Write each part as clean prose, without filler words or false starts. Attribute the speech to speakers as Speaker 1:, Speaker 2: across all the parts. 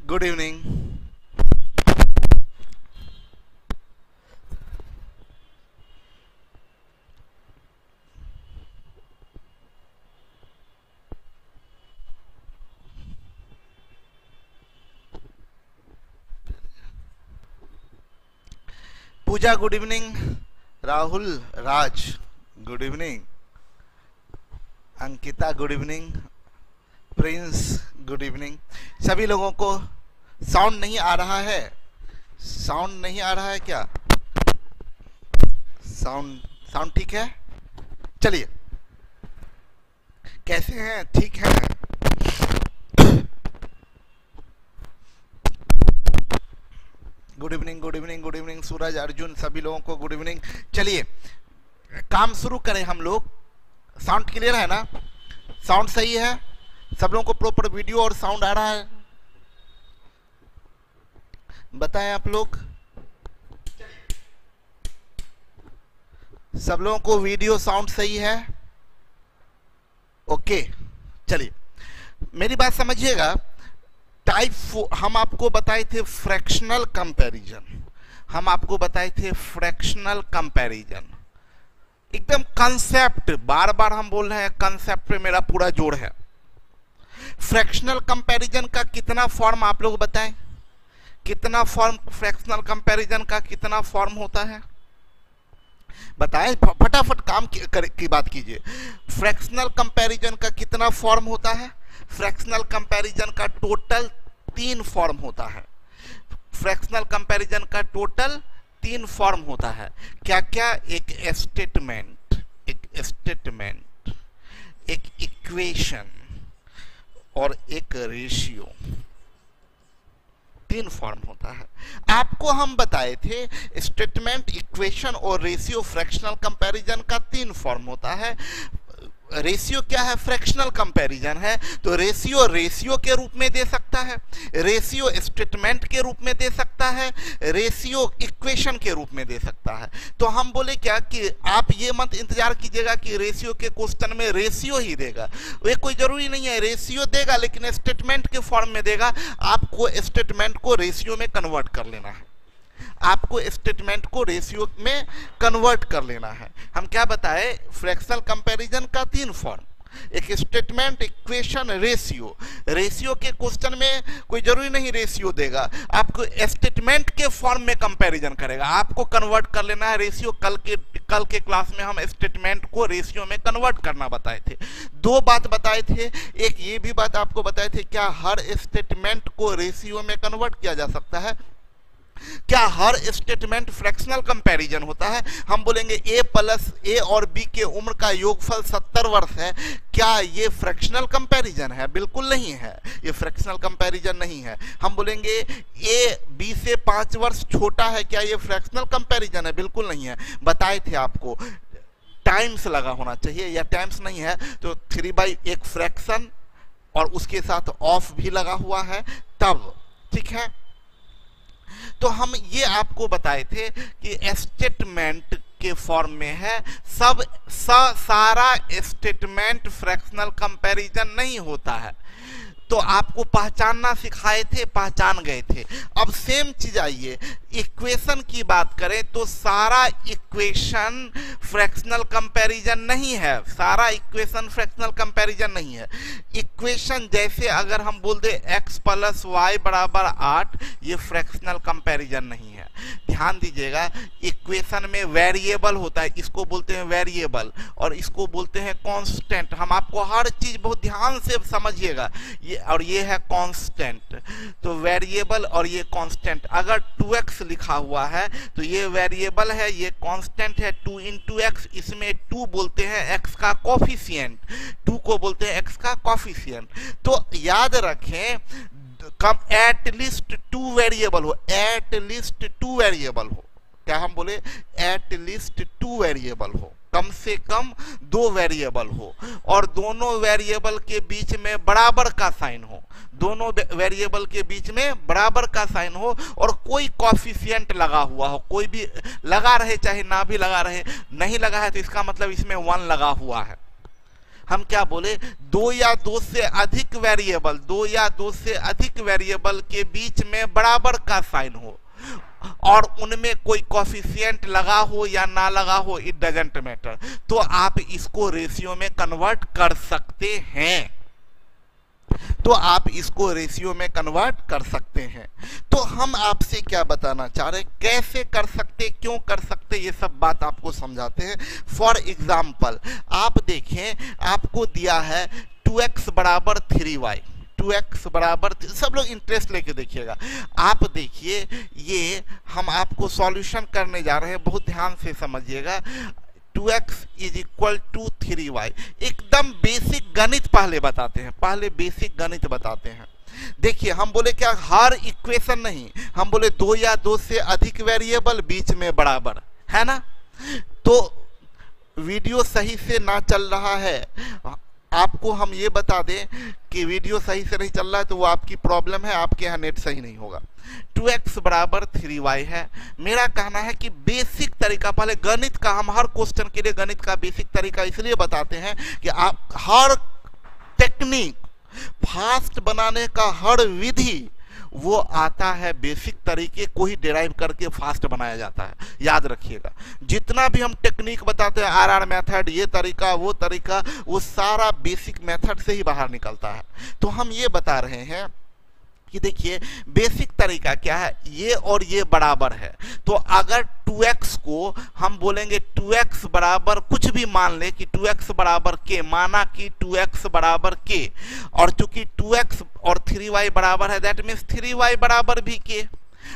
Speaker 1: Good evening. Pooja good evening. Rahul Raj good evening. Ankita good evening. Prince good evening. सभी लोगों को sound नहीं आ रहा है? साउंड नहीं आ रहा है क्या? साउंड ठीक है? चलिए, कैसे हैं? ठीक है? Good evening, good evening, good evening. Suraj, Arjun, सभी लोगों को गुड इवनिंग। चलिए काम शुरू करें हम लोग। साउंड क्लियर है ना? साउंड सही है? सब लोगों को प्रॉपर वीडियो और साउंड आ रहा है? बताएं आप लोग। सब लोगों को वीडियो साउंड सही है? ओके, चलिए मेरी बात समझिएगा। टाइप हम आपको बताए थे फ्रैक्शनल कंपैरिजन। हम आपको बताए थे फ्रैक्शनल कंपैरिजन, एकदम कंसेप्ट। बार बार हम बोल रहे हैं, कंसेप्ट पे मेरा पूरा जोर है। फ्रैक्शनल कंपैरिजन का कितना फॉर्म आप लोग बताएं? कितना फॉर्म फ्रैक्शनल कंपैरिजन का कितना फॉर्म होता है? बताएं, फटाफट काम की बात कीजिए। फ्रैक्शनल कंपैरिजन का कितना फॉर्म होता है? फ्रैक्शनल कंपैरिजन का टोटल 3 फॉर्म होता है। फ्रैक्शनल कंपैरिजन का टोटल 3 फॉर्म होता है। क्या क्या? एक स्टेटमेंट, एक इक्वेशन और एक रेशियो। 3 फॉर्म होता है। आपको हम बताए थे स्टेटमेंट, इक्वेशन और रेशियो फ्रैक्शनल कंपैरिजन का 3 फॉर्म होता है। रेशियो क्या है? फ्रैक्शनल कंपैरिजन है तो रेशियो के रूप में दे सकता है, रेशियो स्टेटमेंट के रूप में दे सकता है, रेशियो इक्वेशन के रूप में दे सकता है। तो हम बोले क्या कि आप ये मत इंतजार कीजिएगा कि रेशियो के क्वेश्चन में रेशियो ही देगा। वे कोई जरूरी नहीं है रेशियो देगा, लेकिन स्टेटमेंट के फॉर्म में देगा। आपको स्टेटमेंट को रेशियो में कन्वर्ट कर लेना है। आपको स्टेटमेंट को रेशियो में कन्वर्ट कर लेना है। हम क्या बताए? फ्रैक्शनल कंपैरिजन का 3 फॉर्म, एक स्टेटमेंट, इक्वेशन, रेशियो। रेशियो के क्वेश्चन में कोई जरूरी नहीं रेशियो देगा, आपको स्टेटमेंट के फॉर्म में कंपैरिजन करेगा। आपको कन्वर्ट कर लेना है रेशियो। कल के क्लास में हम स्टेटमेंट को रेशियो में कन्वर्ट करना बताए थे। 2 बात बताए थे। एक ये भी बात आपको बताए थे, क्या हर स्टेटमेंट को रेशियो में कन्वर्ट किया जा सकता है? क्या हर स्टेटमेंट फ्रैक्शनल कंपैरिजन होता है? हम बोलेंगे a और b के उम्र का योगफल 70 वर्ष है। क्या ये फ्रैक्शनल कंपैरिजन है? बिल्कुल नहीं है, ये फ्रैक्शनल कंपैरिजन नहीं है। हम बोलेंगे a b से 5 वर्ष छोटा है। क्या ये फ्रैक्शनल कंपैरिजन है? बिल्कुल नहीं है। बताए थे आपको टाइम्स लगा होना चाहिए, या टाइम्स नहीं है तो 3/, एक फ्रैक्शन और उसके साथ ऑफ भी लगा हुआ है तब, ठीक है। तो हम ये आपको बताए थे कि स्टेटमेंट के फॉर्म में है। सारा स्टेटमेंट फ्रैक्शनल कंपैरिजन नहीं होता है। तो आपको पहचानना सिखाए थे, पहचान गए थे। अब सेम चीज आइए, इक्वेशन की बात करें तो सारा इक्वेशन फ्रैक्शनल कंपैरिजन नहीं है। सारा इक्वेशन फ्रैक्शनल कंपैरिजन नहीं है। इक्वेशन जैसे अगर हम बोल दे x + y = 8, ये फ्रैक्शनल कंपैरिजन नहीं है। ध्यान दीजिएगा, इक्वेशन में वेरिएबल होता है, इसको बोलते हैं वेरिएबल और इसको बोलते हैं कांस्टेंट। हम आपको हर चीज बहुत ध्यान से समझिएगा। ये है कांस्टेंट, तो वेरिएबल और ये कांस्टेंट। अगर 2x लिखा हुआ है तो ये वेरिएबल है, ये कांस्टेंट है 2 × x। इसमें 2 बोलते हैं x का कोफिशिएंट, 2 को बोलते हैं x का कोफिशिएंट। तो याद रखें, कम एटलीस्ट 2 वेरिएबल हो, एटलीस्ट 2 वेरिएबल हो। क्या हम बोले? एटलीस्ट 2 वेरिएबल हो, कम से कम 2 वेरिएबल हो और दोनों वेरिएबल के बीच में बराबर का साइन हो। दोनों वेरिएबल के बीच में बराबर का साइन हो और कोई कोफिशिएंट लगा हुआ हो। कोई भी लगा रहे चाहे ना भी लगा रहे, नहीं लगा है तो इसका मतलब इसमें 1 लगा हुआ है। हम क्या बोले, दो या दो से अधिक वेरिएबल, दो या दो से अधिक वेरिएबल के बीच में बराबर का साइन हो और उनमें कोई कोफिशिएंट लगा हो या ना लगा हो, इट डजंट मैटर, तो आप इसको रेशियो में कन्वर्ट कर सकते हैं। तो आप इसको रेशियो में कन्वर्ट कर सकते हैं। तो हम आपसे क्या बताना चाह रहे हैं, कैसे कर सकते, क्यों कर सकते, ये सब बात आपको समझाते हैं। फॉर एग्जाम्पल आप देखें, आपको दिया है 2x बराबर 3y, 2x बराबर, सब लोग इंटरेस्ट लेके देखिएगा। आप देखिए, ये हम आपको सॉल्यूशन करने जा रहे हैं, बहुत ध्यान से समझिएगा। 2x is equal to 3y, एकदम बेसिक गणित पहले बताते हैं, पहले बेसिक गणित बताते हैं। देखिए, हम बोले क्या, हर इक्वेशन नहीं, हम बोले दो या दो से अधिक वेरिएबल बीच में बराबर है ना। तो वीडियो सही से ना चल रहा है, आपको हम ये बता दें कि वीडियो सही से नहीं चल रहा है तो वो आपकी प्रॉब्लम है, आपके यहाँ नेट सही नहीं होगा। 2x बराबर 3y है। मेरा कहना है कि बेसिक तरीका, पहले गणित का, हम हर क्वेश्चन के लिए गणित का बेसिक तरीका इसलिए बताते हैं कि आप हर टेक्निक, फास्ट बनाने का हर विधि वो आता है, बेसिक तरीके को ही डिराइव करके फास्ट बनाया जाता है, याद रखिएगा। जितना भी हम टेक्निक बताते हैं, आरआर मेथड, ये तरीका, वो तरीका, वो सारा बेसिक मेथड से ही बाहर निकलता है। तो हम ये बता रहे हैं कि देखिए बेसिक तरीका क्या है, ये और ये बराबर है। तो अगर 2x को हम बोलेंगे 2x बराबर कुछ भी मान ले कि 2x बराबर k, माना कि 2x बराबर k, और चूंकि 2x और 3y बराबर है, दैट मीन्स 3y बराबर भी k।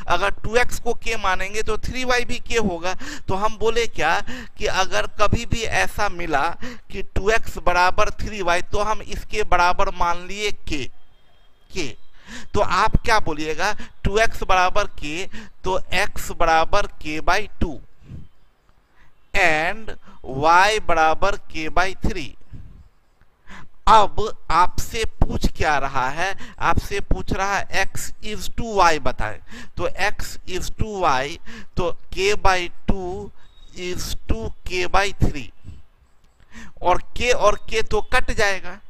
Speaker 1: अगर 2x को k मानेंगे तो 3y भी k होगा। तो हम बोले क्या कि अगर कभी भी ऐसा मिला कि 2x बराबर 3y, तो हम इसके बराबर मान लिए k। तो आप क्या बोलिएगा, 2x बराबर k, तो x बराबर k बाई 2 एंड y बराबर k बाई 3। अब आपसे पूछ क्या रहा है, आपसे पूछ रहा है x इज टू y बताएं। तो x इज टू y, तो k by 2 is to k by 3, और k तो कट जाएगा,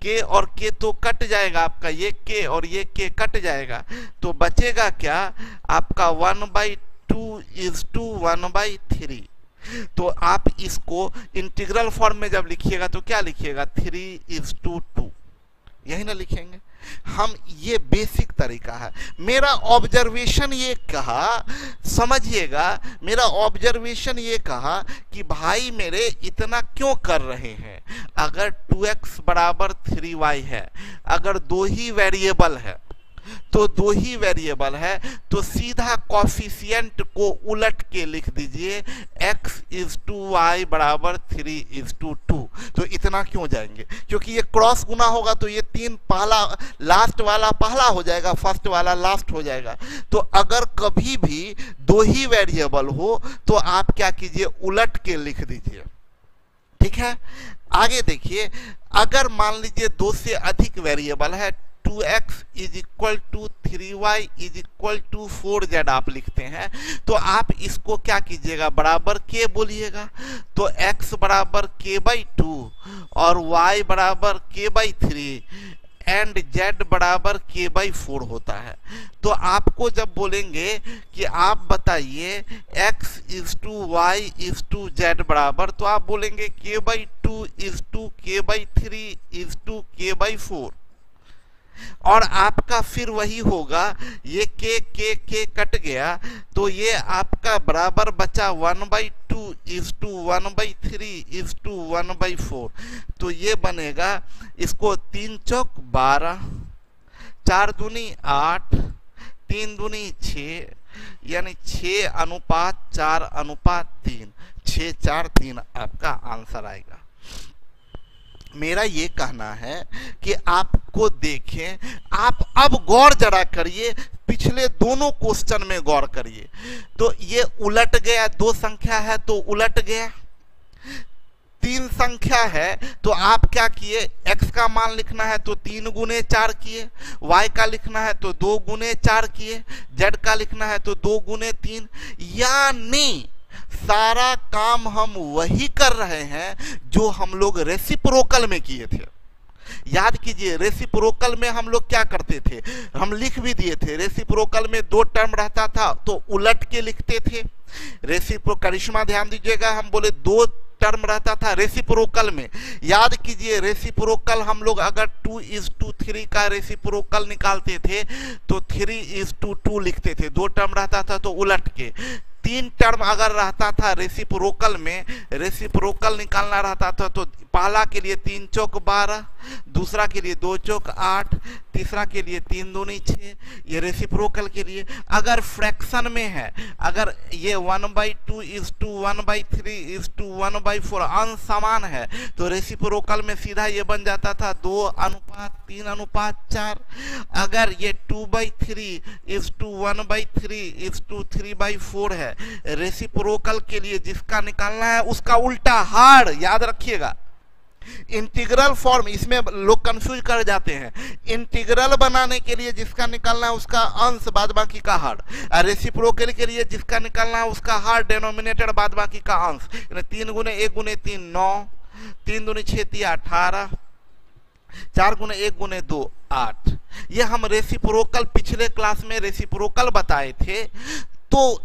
Speaker 1: k और k तो कट जाएगा, आपका ये k और ये k कट जाएगा, तो बचेगा क्या आपका 1/2 इज टू 1/3। तो आप इसको इंटीग्रल फॉर्म में जब लिखिएगा तो क्या लिखिएगा, 3 इज टू 2, यही ना लिखेंगे हम। ये बेसिक तरीका है। मेरा ऑब्जर्वेशन ये कहा, समझिएगा, मेरा ऑब्जर्वेशन ये कहा कि भाई मेरे इतना क्यों कर रहे हैं। अगर 2x बराबर 3y है, अगर दो ही वेरिएबल है, तो दो ही वेरिएबल है, तो सीधा कॉफिशिएंट को उलट के लिख दीजिए, x इज टू y बराबर 3 इज टू 2। तो इतना क्यों जाएंगे, क्योंकि ये क्रॉस गुना होगा तो ये 3 पहला, लास्ट वाला पहला हो जाएगा, फर्स्ट वाला लास्ट हो जाएगा। तो अगर कभी भी दो ही वेरिएबल हो तो आप क्या कीजिए, उलट के लिख दीजिए, ठीक है। आगे देखिए, अगर मान लीजिए दो से अधिक वेरिएबल है, 2x is equal to 3y is equal to 4z आप लिखते हैं, तो आप इसको क्या कीजिएगा, बराबर k बोलिएगा। तो x बराबर k बाई 2 और y बराबर k बाई 3 एंड z बराबर k बाई 4 होता है। तो आपको जब बोलेंगे कि आप बताइए x is to y is to z बराबर, तो आप बोलेंगे k by 2 is to k by 3 is to k by 4, और आपका फिर वही होगा, ये k कट गया, तो ये आपका बराबर बचा 1/2 इज टू 1/3 इज टू 1/4। तो ये बनेगा, इसको 3 चौक 12, 4 दूनी 8, 3 दूनी 6, यानी 6:4:3, 6:4:3 आपका आंसर आएगा। मेरा ये कहना है कि आपको देखें, आप अब गौर जरा करिए, पिछले दोनों क्वेश्चन में गौर करिए। तो ये उलट गया, 2 संख्या है तो उलट गया, 3 संख्या है तो आप क्या किए, x का मान लिखना है तो 3 गुने 4 किए, y का लिखना है तो 2 गुने 4 किए, z का लिखना है तो 2 गुने 3। यानी सारा काम हम वही कर रहे हैं जो हम लोग रेसिप्रोकल में किए थे। याद कीजिए, रेसिप्रोकल में हम लोग क्या करते थे, हम लिख भी दिए थे। रेसिप्रोकल में दो टर्म रहता था तो उलट के लिखते थे। करिश्मा ध्यान दीजिएगा, हम बोले दो टर्म रहता था रेसिप्रोकल में। याद कीजिए, रेसिप्रोकल हम लोग अगर 2:3 का रेसिप्रोकल निकालते थे तो 3:2 लिखते थे। दो टर्म रहता था तो उलट के। तीन टर्म अगर रहता था रेसिप्रोकल में, रेसिप्रोकल निकालना रहता था तो पहला के लिए 3 चौक 12, दूसरा के लिए 2 चौक 8, तीसरा के लिए 3 दूनी 6। ये रेसिप्रोकल के लिए। अगर फ्रैक्शन में है, अगर ये 1/2:1/3:1/4 अंश समान है तो रेसिप्रोकल में सीधा ये बन जाता था 2:3:4। अगर ये 2/3:1/3:3/4 है, रेसिप्रोकल के लिए जिसका निकालना है उसका उल्टा हार्ड, याद रखिएगा। इंटीग्रल फॉर्म, इसमें लोग कंफ्यूज कर जाते हैं। इंटीग्रल बनाने के लिए जिसका निकालना है उसका अंश बाद बाकी का हार्ड, और रेसिप्रोकल के लिए जिसका निकालना है उसका हार्ड डिनोमिनेटर बाद बाकी का अंश। 3 गुने 1 गुने 3 9, 3 दूनी 6 3 18, 4 गुने 1 गुने 2 8। ये हम रेसिप्रोकल पिछले क्लास में रेसिप्रोकल बताए थे। तो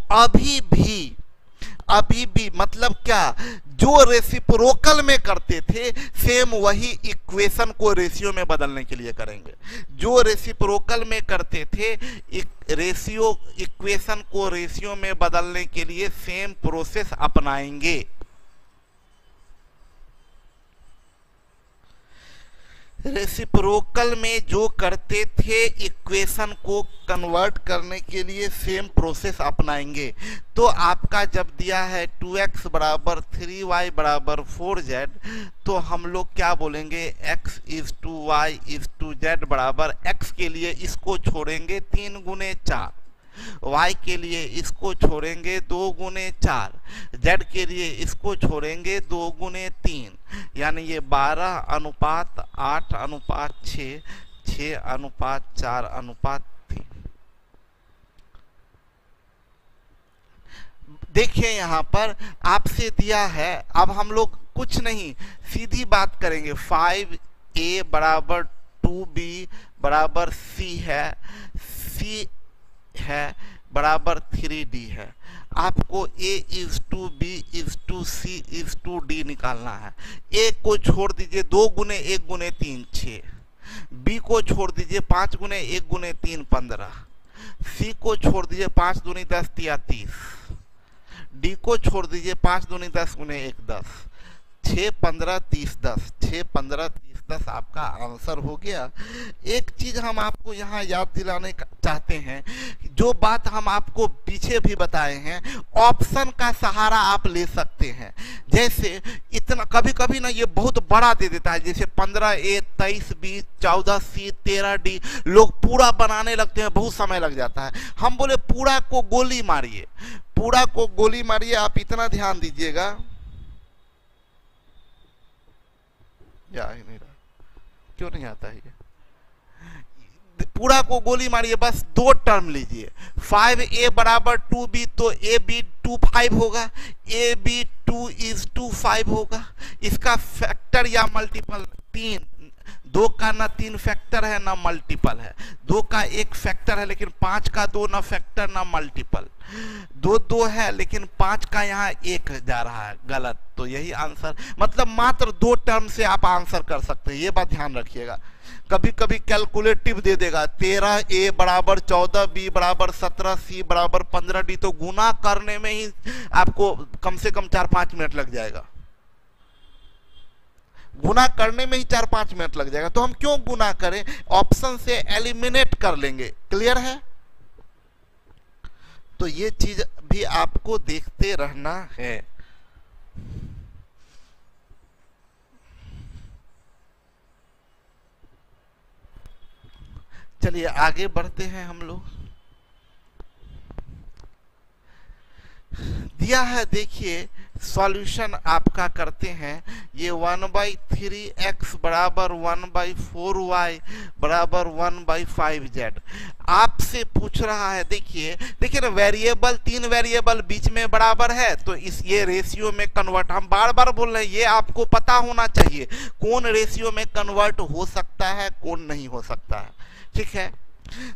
Speaker 1: अभी भी मतलब क्या, जो रेसिप्रोकल में करते थे सेम वही इक्वेशन को रेशियो में बदलने के लिए करेंगे। जो रेसिप्रोकल में करते थे रेशियो इक्वेशन को रेशियो में बदलने के लिए सेम प्रोसेस अपनाएंगे। रेसिप्रोकल में जो करते थे इक्वेशन को कन्वर्ट करने के लिए सेम प्रोसेस अपनाएंगे। तो आपका जब दिया है 2x बराबर 3y बराबर 4z, तो हम लोग क्या बोलेंगे, x is to y is to z बराबर x के लिए इसको छोड़ेंगे 3 गुने 4, y के लिए इसको छोड़ेंगे 2 गुने 4, z के लिए इसको छोड़ेंगे 2 गुने 3, यानी ये 12:8:6, 6:4:3। देखिए यहाँ पर आपसे दिया है, अब हम लोग कुछ नहीं सीधी बात करेंगे। 5a बराबर 2b बराबर c है, c है बराबर 3d है। आपको a is to b is to c is to d निकालना है। a को छोड़ दीजिए 2 गुने 1 गुने 3 6, b को छोड़ दीजिए 5 गुने 1 गुने 3 15, c को छोड़ दीजिए 5 दूनी 10 तिया 30, d को छोड़ दीजिए 5 दूनी 10 गुने 1 10, 6 15 30 10, 6 15 30 10 आपका आंसर हो गया। एक चीज हम आपको यहाँ याद दिलाने चाहते हैं, जो बात हम आपको पीछे भी बताए हैं, ऑप्शन का सहारा आप ले सकते हैं। जैसे इतना कभी कभी ना ये बहुत बड़ा दे देता है, जैसे 15a 23b 14c 13d, लोग पूरा बनाने लगते हैं, बहुत समय लग जाता है। हम बोले पूरा को गोली मारिए, पूरा को गोली मारिए। आप इतना ध्यान दीजिएगा, या नहीं रहा, क्यों नहीं आता है ये, पूरा को गोली मारिए, बस 2 टर्म लीजिए। 5a बराबर 2b, तो ab 2 5 होगा, ab 2 इज टू 5 होगा। इसका फैक्टर या मल्टीपल 3, 2 का ना 3 फैक्टर है ना मल्टीपल है, 2 का 1 फैक्टर है लेकिन 5 का 2 ना फैक्टर ना मल्टीपल, 2 2 है लेकिन 5 का यहाँ 1 जा रहा है, गलत। तो यही आंसर, मतलब मात्र 2 टर्म से आप आंसर कर सकते हैं, ये बात ध्यान रखिएगा। कभी कभी कैलकुलेटिव दे देगा 13a बराबर 14b बराबर 17c बराबर 15d, तो गुना करने में ही आपको कम से कम 4-5 मिनट लग जाएगा, गुना करने में ही 4-5 मिनट लग जाएगा। तो हम क्यों गुना करें, ऑप्शन से एलिमिनेट कर लेंगे। क्लियर है? तो ये चीज भी आपको देखते रहना है। चलिए आगे बढ़ते हैं हम लोग। दिया है, देखिए सॉल्यूशन आपका करते हैं। ये 1/3x बराबर 1/4y बराबर 1/5z। आपसे पूछ रहा है, देखिए देखिए ना, वेरिएबल, तीन वेरिएबल बीच में बराबर है तो इस ये रेशियो में कन्वर्ट, हम बार बार बोल रहे हैं ये आपको पता होना चाहिए कौन रेशियो में कन्वर्ट हो सकता है कौन नहीं हो सकता है। ठीक है,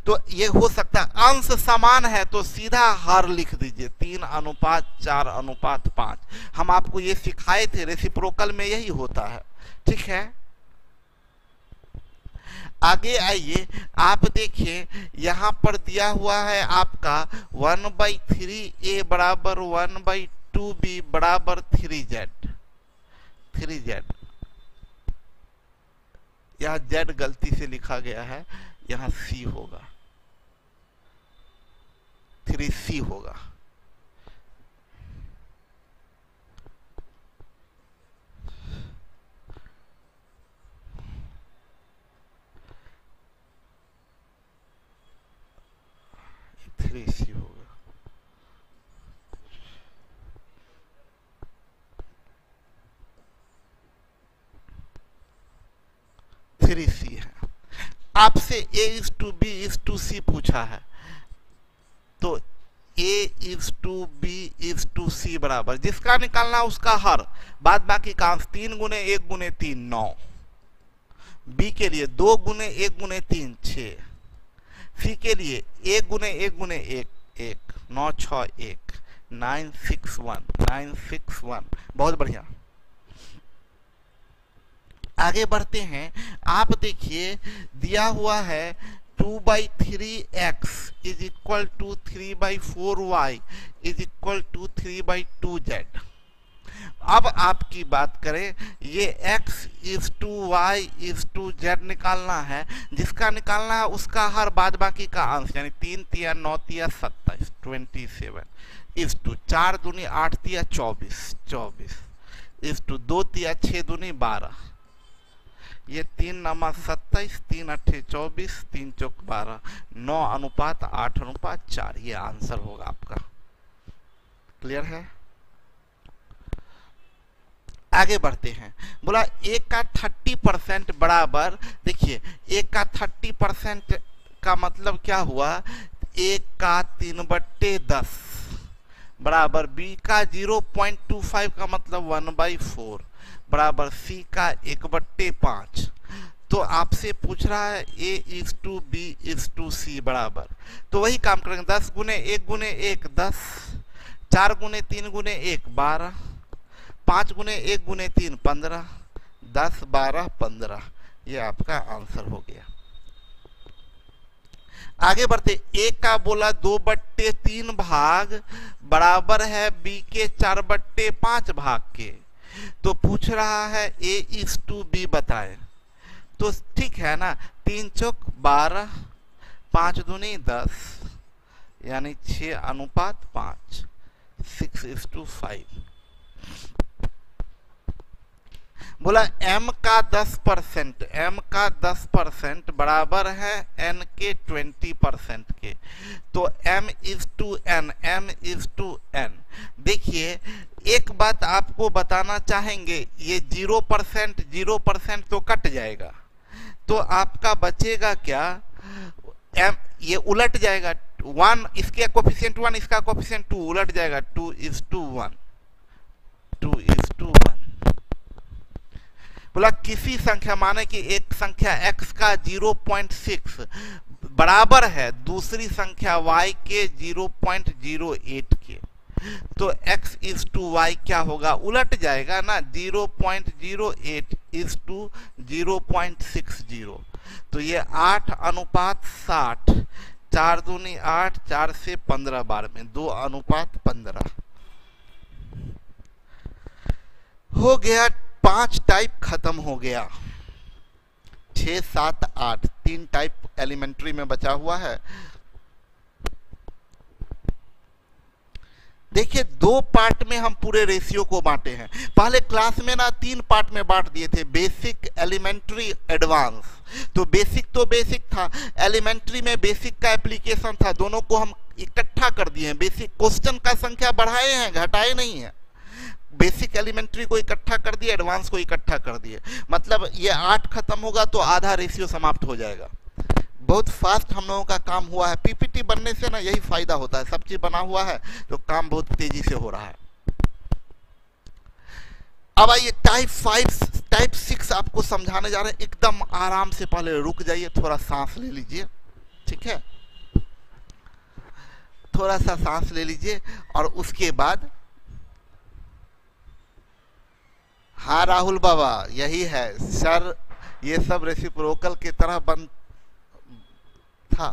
Speaker 1: तो ये हो सकता है अंश समान है तो सीधा हर लिख दीजिए 3:4:5। हम आपको ये सिखाए थे, रेसिप्रोकल में यही होता है। ठीक है, आगे आइए, आप देखिए यहां पर दिया हुआ है आपका 1/3a बराबर 1/2b बराबर 3z। यहां z गलती से लिखा गया है, यहां c होगा, 3c होगा। होगा, थ्री सी है। आपसे A:B:C पूछा है तो A:B:C बराबर, जिसका निकालना उसका हर, बाद बाकी का अंश 3 × 1 × 3 9, B के लिए 2 × 1 × 3 6, C के लिए 1 × 1 × 1 1, 9 6 1, 961। बहुत बढ़िया, आगे बढ़ते हैं। आप देखिए दिया हुआ है 2/3x is equal to 3/4y is equal to 3/2z। अब आपकी बात करें, ये x is to y is to z निकालना है, जिसका निकालना है उसका हर बाद बाकी का अंश, यानी 3 × 9 × 27 27 इज टू 4 दूनी 8 × 24 इज टू 2 × 6 दूनी 12, ये 3 × 9 = 27, 3 × 8 = 24, 3 × 4 = 12, 9:8:4, ये आंसर होगा आपका। क्लियर है? आगे बढ़ते हैं, बोला a का 30% बराबर, देखिए a का 30% का मतलब क्या हुआ, a का 3/10 बराबर b का 0.25 का मतलब 1/4 बराबर c का 1/5। तो आपसे पूछ रहा है A:B:C बराबर, तो वही काम करेंगे, 10 × 1 × 1 10, 4 × 3 × 1 12, 5 × 1 × 3 15, 10 12 15, ये आपका आंसर हो गया। आगे बढ़ते, a का बोला 2/3 भाग बराबर है b के 4/5 भाग के, तो पूछ रहा है A:B बताएं। तो ठीक है ना, 3 × 4 = 12, 5 दूनी 10, यानी 6:5, 6:5। बोला m का 10% बराबर है n के 20% के, तो m:n। देखिए एक बात आपको बताना चाहेंगे, ये 0% तो कट जाएगा, तो आपका बचेगा क्या, m ये उलट जाएगा, 1 इसके कोफिशिएंट 1 इसका कोफिशिएंट 2, उलट जाएगा, 2:1। बोला किसी संख्या, माने कि एक संख्या x का 0.6 बराबर है दूसरी संख्या y के 0.08 के, तो x इज टू y क्या होगा, उलट जाएगा ना, 0.08 इज टू 0.60, तो ये 8:60, 4 दूनी 8, 4 से 15 बार में 2:15 हो गया। 5 टाइप खत्म हो गया, 6 7 8, 3 टाइप एलिमेंट्री में बचा हुआ है। देखिए 2 पार्ट में हम पूरे रेशियो को बांटे हैं, पहले क्लास में ना 3 पार्ट में बांट दिए थे, बेसिक, एलिमेंट्री, एडवांस। तो बेसिक था, एलिमेंट्री में बेसिक का एप्लीकेशन था, दोनों को हम इकट्ठा कर दिए हैं। बेसिक क्वेश्चन का संख्या बढ़ाए हैं, घटाए नहीं है, बेसिक एलिमेंट्री को इकट्ठा कर दिया, एडवांस को इकट्ठा कर दिए, मतलब ये 8 खत्म होगा तो आधा रेशियो समाप्त हो जाएगा। बहुत फास्ट हम लोगों का काम हुआ है। पीपीटी बनने से ना यही फायदा होता है, सब चीज बना हुआ है तो काम बहुत तेजी से हो रहा है। अब आइए टाइप 6 आपको समझाने जा रहे हैं। एकदम आराम से पहले रुक जाइए, थोड़ा सांस ले लीजिए, ठीक है, थोड़ा सा सांस ले लीजिए और उसके बाद, हाँ राहुल बाबा यही है सर, ये सब रेसिप्रोकल की तरह बन था।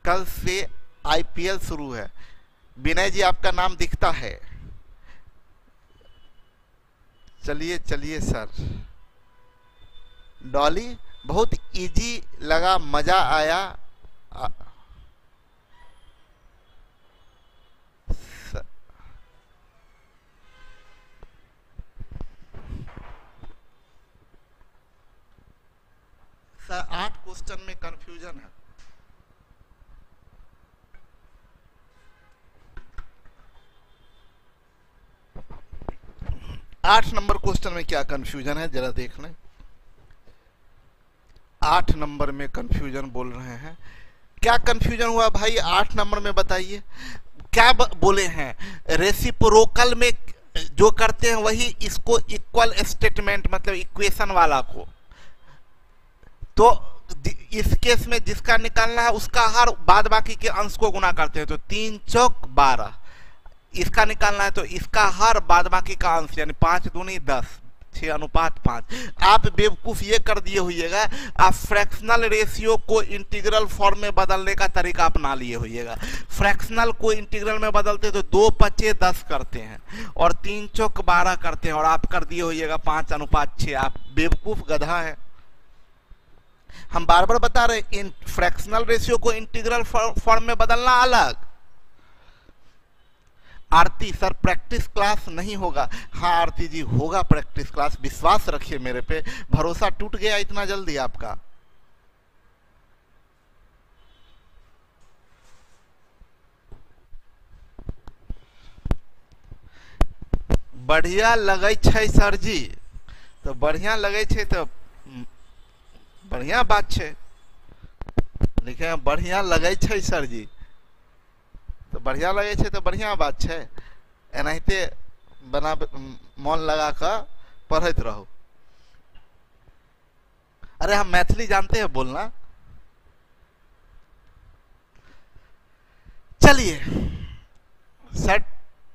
Speaker 1: कल से आईपीएल शुरू है। विनय जी आपका नाम दिखता है। चलिए चलिए सर। डॉली बहुत इजी लगा, मजा आया। सर 8 क्वेश्चन में कंफ्यूजन है। आठ नंबर क्वेश्चन में क्या कंफ्यूजन है जरा देख लें। 8 नंबर में कंफ्यूजन बोल रहे हैं। क्या कंफ्यूजन हुआ भाई 8 नंबर में बताइए। क्या बोले हैं, रेसिप्रोकल में जो करते हैं वही इसको इक्वल स्टेटमेंट मतलब इक्वेशन वाला को, तो इस केस में जिसका निकालना है उसका हर बाद बाकी के अंश को गुना करते हैं, तो 3 चौक 12। इसका निकालना है तो इसका हर बाद बाकी का अंश यानी 5 दूनी 10, 6:5। आप बेवकूफ ये कर दिए होइएगा, आप फ्रैक्शनल रेशियो को इंटीग्रल फॉर्म में बदलने का तरीका अपना लिए होइएगा। फ्रैक्शनल को इंटीग्रल में बदलते तो 2 5 10 करते हैं और 3 चौक 12 करते हैं, और आप कर दिए होइएगा 5:6। आप बेवकूफ गधा है। हम बार बार बता रहे इन फ्रैक्शनल रेशियो को इंटीग्रल फॉर्म में बदलना अलग। आरती सर प्रैक्टिस क्लास नहीं होगा। हाँ आरती जी होगा प्रैक्टिस क्लास, विश्वास रखिए मेरे पे। भरोसा टूट गया इतना जल्दी आपका। बढ़िया लगे छै सर जी, तो बढ़िया लगे छै तो बढ़िया बात है। लिखे बढ़िया लगे छै सर जी, तो बढ़िया लगे छै तो बढ़िया बात है। एनाहिते बना मन लगा कर पढ़ते रहो। अरे हम मैथिली जानते हैं बोलना। चलिए सर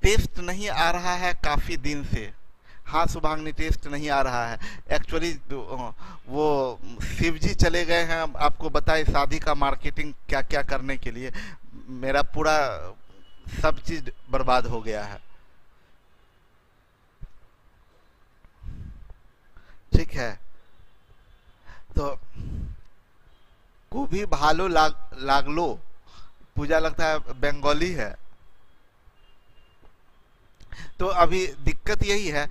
Speaker 1: टेस्ट नहीं आ रहा है काफी दिन से। हाँ शुभांगनी टेस्ट नहीं आ रहा है। एक्चुअली वो शिव जी चले गए हैं, आपको बताए शादी का मार्केटिंग क्या क्या करने के लिए। मेरा पूरा सब चीज बर्बाद हो गया है। ठीक है, तो को भी भालो लागलो पूजा लगता है बंगाली है। तो अभी दिक्कत यही है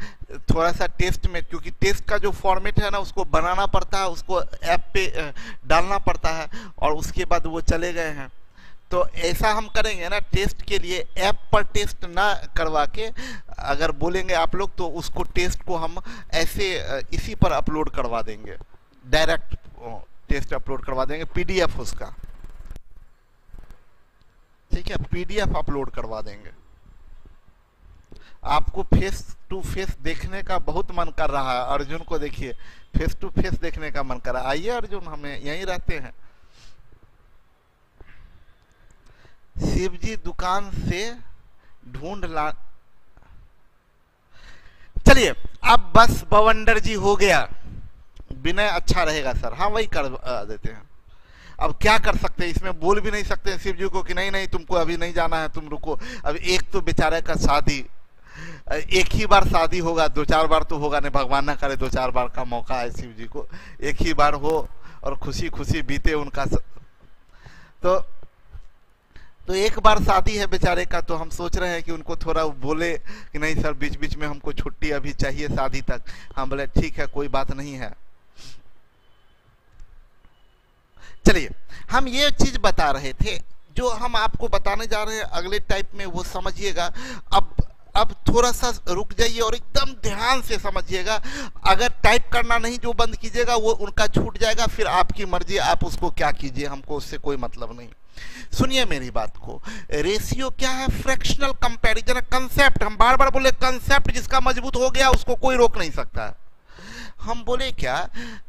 Speaker 1: थोड़ा सा टेस्ट में, क्योंकि टेस्ट का जो फॉर्मेट है ना उसको बनाना पड़ता है, उसको ऐप पे डालना पड़ता है, और उसके बाद वो चले गए हैं। तो ऐसा हम करेंगे ना, टेस्ट के लिए ऐप पर टेस्ट ना करवा के अगर बोलेंगे आप लोग तो उसको टेस्ट को हम ऐसे इसी पर अपलोड करवा देंगे, डायरेक्ट टेस्ट अपलोड करवा देंगे, पीडीएफ उसका। ठीक है, पीडीएफ अपलोड करवा देंगे। आपको फेस टू फेस देखने का बहुत मन कर रहा है, अर्जुन को देखिए फेस टू फेस देखने का मन कर रहा है। आइए अर्जुन, हमें यहीं रहते हैं। शिवजी दुकान से ढूंढ ला। चलिए अब बस बवंडर जी हो गया, विनय अच्छा रहेगा सर। हाँ वही कर देते हैं। अब क्या कर सकते हैं, इसमें बोल भी नहीं सकते शिव जी को कि नहीं नहीं तुमको अभी नहीं जाना है, तुम रुको। अब एक तो बेचारे का शादी, एक ही बार शादी होगा, 2-4 बार तो होगा नहीं, भगवान ना करे 2-4 बार का मौका है शिव जी को, एक ही बार हो और खुशी खुशी बीते उनका। तो एक बार शादी है बेचारे का, तो हम सोच रहे हैं कि उनको थोड़ा बोले कि नहीं सर बीच बीच में हमको छुट्टी अभी चाहिए शादी तक। हम बोले ठीक है कोई बात नहीं है। चलिए हम ये चीज बता रहे थे जो हम आपको बताने जा रहे हैं अगले टाइप में, वो समझिएगा। अब अब थोड़ा सा रुक जाइए और एकदम ध्यान से समझिएगा। अगर टाइप करना नहीं जो बंद कीजिएगा वो उनका छूट जाएगा, फिर आपकी मर्जी, आप उसको क्या कीजिए, हमको उससे कोई मतलब नहीं। सुनिए मेरी बात को। रेशियो क्या है? Fractional comparison concept. हम बार बार बोले कंसेप्ट जिसका मजबूत हो गया उसको कोई रोक नहीं सकता है। हम बोले क्या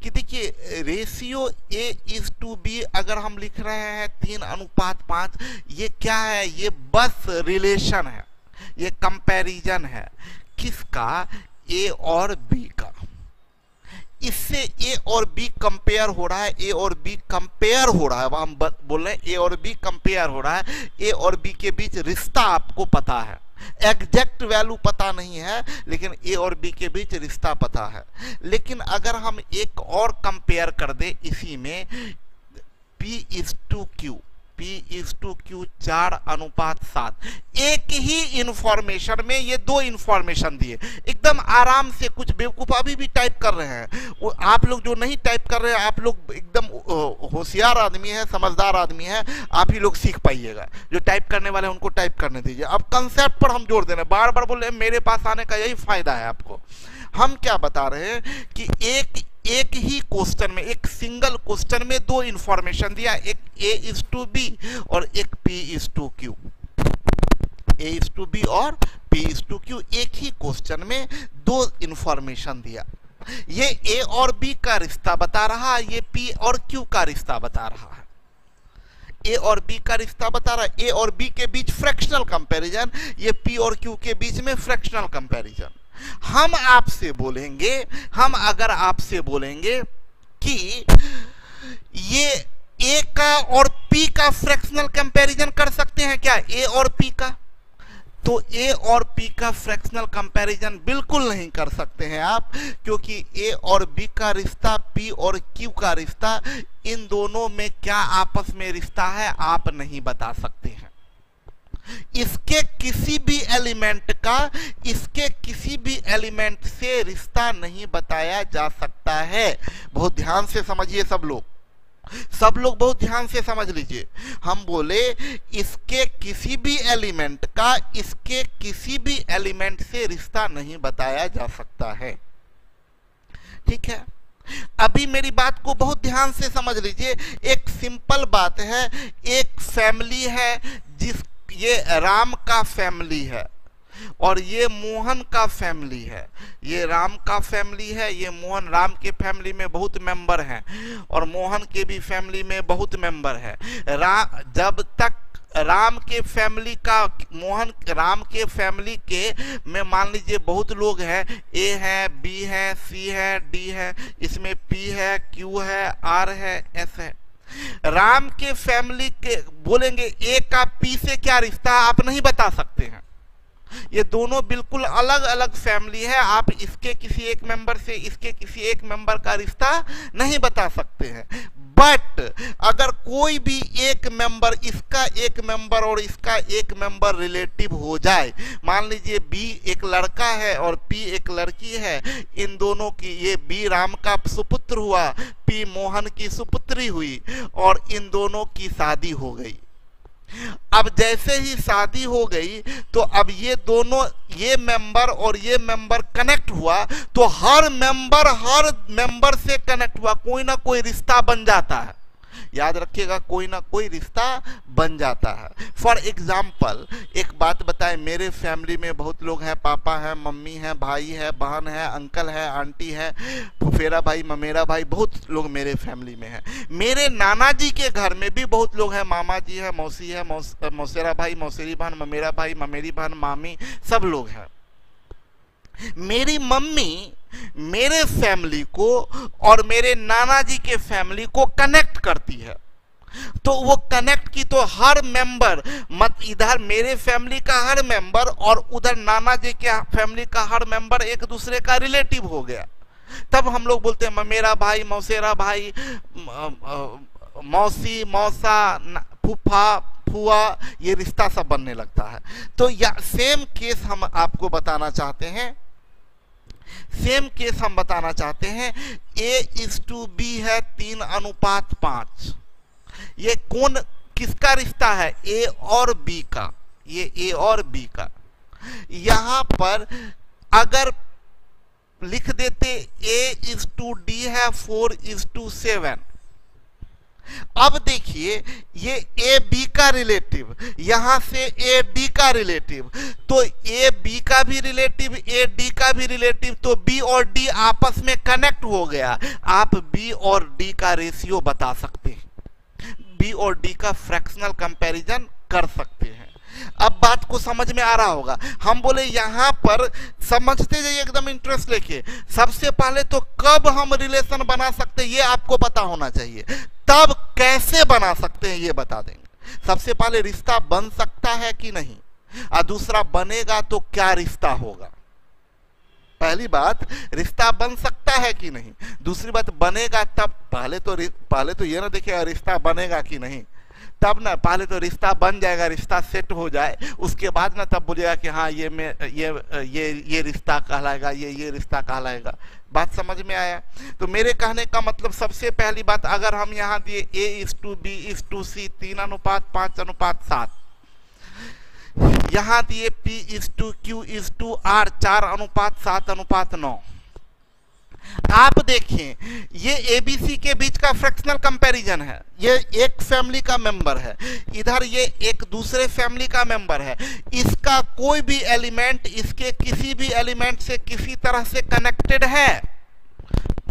Speaker 1: कि देखिए रेशियो A:B अगर हम लिख रहे हैं 3:5, ये क्या है? ये बस रिलेशन है, ये कंपैरिजन है। किसका? A और B का। इससे A और B कंपेयर हो रहा है, A और B कंपेयर हो रहा है। हम बोल रहे हैं A और B कंपेयर हो रहा है। A और B के बीच रिश्ता आपको पता है, एग्जैक्ट वैल्यू पता नहीं है, लेकिन A और B के बीच रिश्ता पता है। लेकिन अगर हम एक और कंपेयर कर दे इसी में P:Q, P:Q 4:7, एक ही इंफॉर्मेशन में ये दो इंफॉर्मेशन दिए। एकदम आराम से, कुछ बेवकूफ अभी भी टाइप कर रहे हैं, वो आप लोग जो नहीं टाइप कर रहे हैं, आप लोग एकदम होशियार आदमी है, समझदार आदमी है, आप ही लोग सीख पाइएगा। जो टाइप करने वाले हैं उनको टाइप करने दीजिए। अब कंसेप्ट पर हम जोर दे रहे हैं, बार बार बोल रहे हैं, मेरे पास आने का यही फायदा है आपको। हम क्या बता रहे हैं कि एक ही क्वेश्चन में, एक सिंगल क्वेश्चन में दो इंफॉर्मेशन दिया, एक A:B और एक P:Q। A:B और P:Q, एक ही क्वेश्चन में दो इंफॉर्मेशन दिया। ये A और B का रिश्ता बता रहा है, ये P और Q का रिश्ता बता रहा है। A और B का रिश्ता बता रहा है, A और B के बीच फ्रैक्शनल कंपैरिजन, ये P और Q के बीच में फ्रैक्शनल कंपैरिजन। हम अगर आपसे बोलेंगे कि ये A का और P का फ्रैक्शनल कंपैरिजन कर सकते हैं क्या, A और P का, तो A और P का फ्रैक्शनल कंपैरिजन बिल्कुल नहीं कर सकते हैं आप, क्योंकि A और B का रिश्ता, P और Q का रिश्ता, इन दोनों में क्या आपस में रिश्ता है आप नहीं बता सकते हैं। इसके किसी भी एलिमेंट से रिश्ता नहीं बताया जा सकता है। बहुत ध्यान से समझिए सब लोग बहुत ध्यान से समझ लीजिए। हम बोले इसके किसी भी एलिमेंट से रिश्ता नहीं बताया जा सकता है। ठीक है, अभी मेरी बात को बहुत ध्यान से समझ लीजिए। एक सिंपल बात है, एक फैमिली है, ये राम का फैमिली है और ये मोहन का फैमिली है। ये राम का फैमिली है, ये मोहन, राम के फैमिली में बहुत मेंबर हैं और मोहन के भी फैमिली में बहुत मेंबर है। जब तक राम के फैमिली के में मान लीजिए बहुत लोग हैं, A है, B है, C है, D है, इसमें P है, Q है, R है, S है। राम के फैमिली के बोलेंगे A का P से क्या रिश्ता आप नहीं बता सकते हैं। ये दोनों बिल्कुल अलग अलग फैमिली है, आप इसके किसी एक मेंबर से इसके किसी एक मेंबर का रिश्ता नहीं बता सकते हैं। बट अगर कोई भी एक मेंबर, इसका एक मेंबर और इसका एक मेंबर रिलेटिव हो जाए, मान लीजिए B एक लड़का है और P एक लड़की है, इन दोनों की, ये B राम का सुपुत्र हुआ, P मोहन की सुपुत्री हुई और इन दोनों की शादी हो गई। अब जैसे ही शादी हो गई तो अब ये दोनों, ये मेंबर और ये मेंबर कनेक्ट हुआ, तो हर मेंबर से कनेक्ट हुआ, कोई ना कोई रिश्ता बन जाता है। याद रखिएगा, कोई ना कोई रिश्ता बन जाता है। फॉर एग्जाम्पल एक बात बताएं, मेरे फैमिली में बहुत लोग हैं, पापा है, मम्मी है, भाई है, बहन है, अंकल है, आंटी है, फुफेरा भाई, ममेरा भाई, बहुत लोग मेरे फैमिली में हैं। मेरे नाना जी के घर में भी बहुत लोग हैं, मामा जी है, मौसी है, मौसेरा भाई, मौसेरी बहन, ममेरा भाई, ममेरी बहन, मामी, सब लोग हैं। मेरी मम्मी मेरे फैमिली को और मेरे नाना जी के फैमिली को कनेक्ट करती है, तो वो कनेक्ट की तो हर मेंबर, इधर मेरे फैमिली का हर मेंबर और उधर नाना जी के फैमिली का हर मेंबर एक दूसरे का रिलेटिव हो गया। तब हम लोग बोलते हैं मेरा भाई, मौसेरा भाई, मौसी, मौसा, फूफा, फुआ, ये रिश्ता सब बनने लगता है। तो या सेम केस हम आपको बताना चाहते हैं, A:B है 3:5। ये किसका रिश्ता है? A और B का। ये A और B का यहां पर अगर लिख देते A:D है 4:7, अब देखिए ये ए बी का रिलेटिव, यहां से ए डी का रिलेटिव, तो ए बी का भी रिलेटिव ए डी का भी रिलेटिव, तो बी और डी आपस में कनेक्ट हो गया। आप बी और डी का रेशियो बता सकते हैं, बी और डी का फ्रैक्शनल कंपैरिजन कर सकते हैं। अब बात को समझ में आ रहा होगा। हम बोले यहां पर समझते जाइए एकदम इंटरेस्ट लेके। सबसे पहले तो कब हम रिलेशन बना सकते हैं ये आपको पता होना चाहिए, तब कैसे बना सकते हैं ये बता देंगे। सबसे पहले रिश्ता बन सकता है कि नहीं, और दूसरा बनेगा तो क्या रिश्ता होगा। पहली बात रिश्ता बन सकता है कि नहीं, दूसरी बात बनेगा तब। पहले तो ये ना देखिएगा रिश्ता बनेगा कि नहीं, तब ना पहले तो रिश्ता बन जाएगा, रिश्ता सेट हो जाए, उसके बाद ना तब बोलेगा कि हाँ ये रिश्ता कहलाएगा, ये रिश्ता कहलाएगा। बात समझ में आया। तो मेरे कहने का मतलब सबसे पहली बात, अगर हम यहाँ दिए A:B:C 3:5:7, यहाँ दिए P:Q:R 4:7:9, आप देखें ये एबीसी के बीच का फ्रैक्शनल कंपैरिजन है। ये एक फैमिली का मेंबर है, इधर ये एक दूसरे फैमिली का मेंबर है। इसका कोई भी एलिमेंट इसके किसी भी एलिमेंट से किसी तरह से कनेक्टेड है?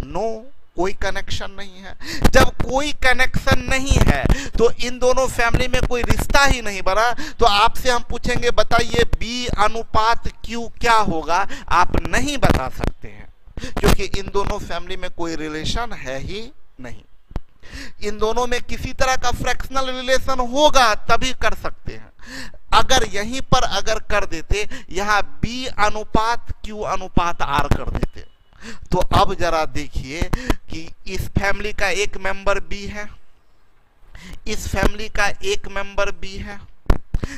Speaker 1: नो, कोई कनेक्शन नहीं है। जब कोई कनेक्शन नहीं है तो इन दोनों फैमिली में कोई रिश्ता ही नहीं बना। तो आपसे हम पूछेंगे बताइए B:Q क्या होगा, आप नहीं बता सकते हैं, क्योंकि इन दोनों फैमिली में कोई रिलेशन है ही नहीं। इन दोनों में किसी तरह का फ्रैक्शनल रिलेशन होगा तभी कर सकते हैं। अगर यहीं पर अगर कर देते, यहां B:Q:R कर देते, तो अब जरा देखिए कि इस फैमिली का एक मेंबर B है, इस फैमिली का एक मेंबर B है,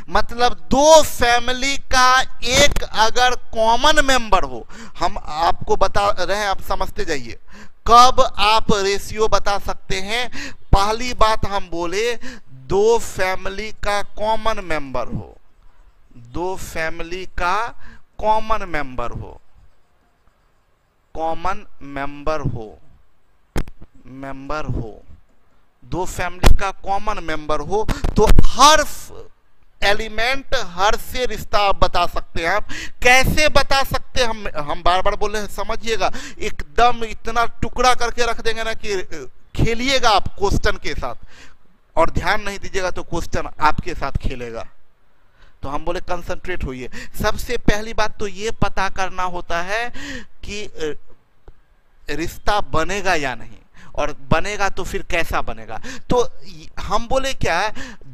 Speaker 1: मतलब दो फैमिली का एक अगर कॉमन मेंबर हो। हम आपको बता रहे हैं, आप समझते जाइए कब आप रेशियो बता सकते हैं। पहली बात हम बोले दो फैमिली का कॉमन मेंबर हो, दो फैमिली का कॉमन मेंबर हो, कॉमन मेंबर हो, दो फैमिली का कॉमन मेंबर हो, तो हर एलिमेंट हर से रिश्ता आप बता सकते हैं। आप कैसे बता सकते हैं, हम बार बार बोल रहे हैं, समझिएगा। एकदम इतना टुकड़ा करके रख देंगे ना कि खेलिएगा आप क्वेश्चन के साथ, और ध्यान नहीं दीजिएगा तो क्वेश्चन आपके साथ खेलेगा। तो हम बोले कंसंट्रेट होइए। सबसे पहली बात तो ये पता करना होता है कि रिश्ता बनेगा या नहीं, और बनेगा तो फिर कैसा बनेगा। तो हम बोले क्या है,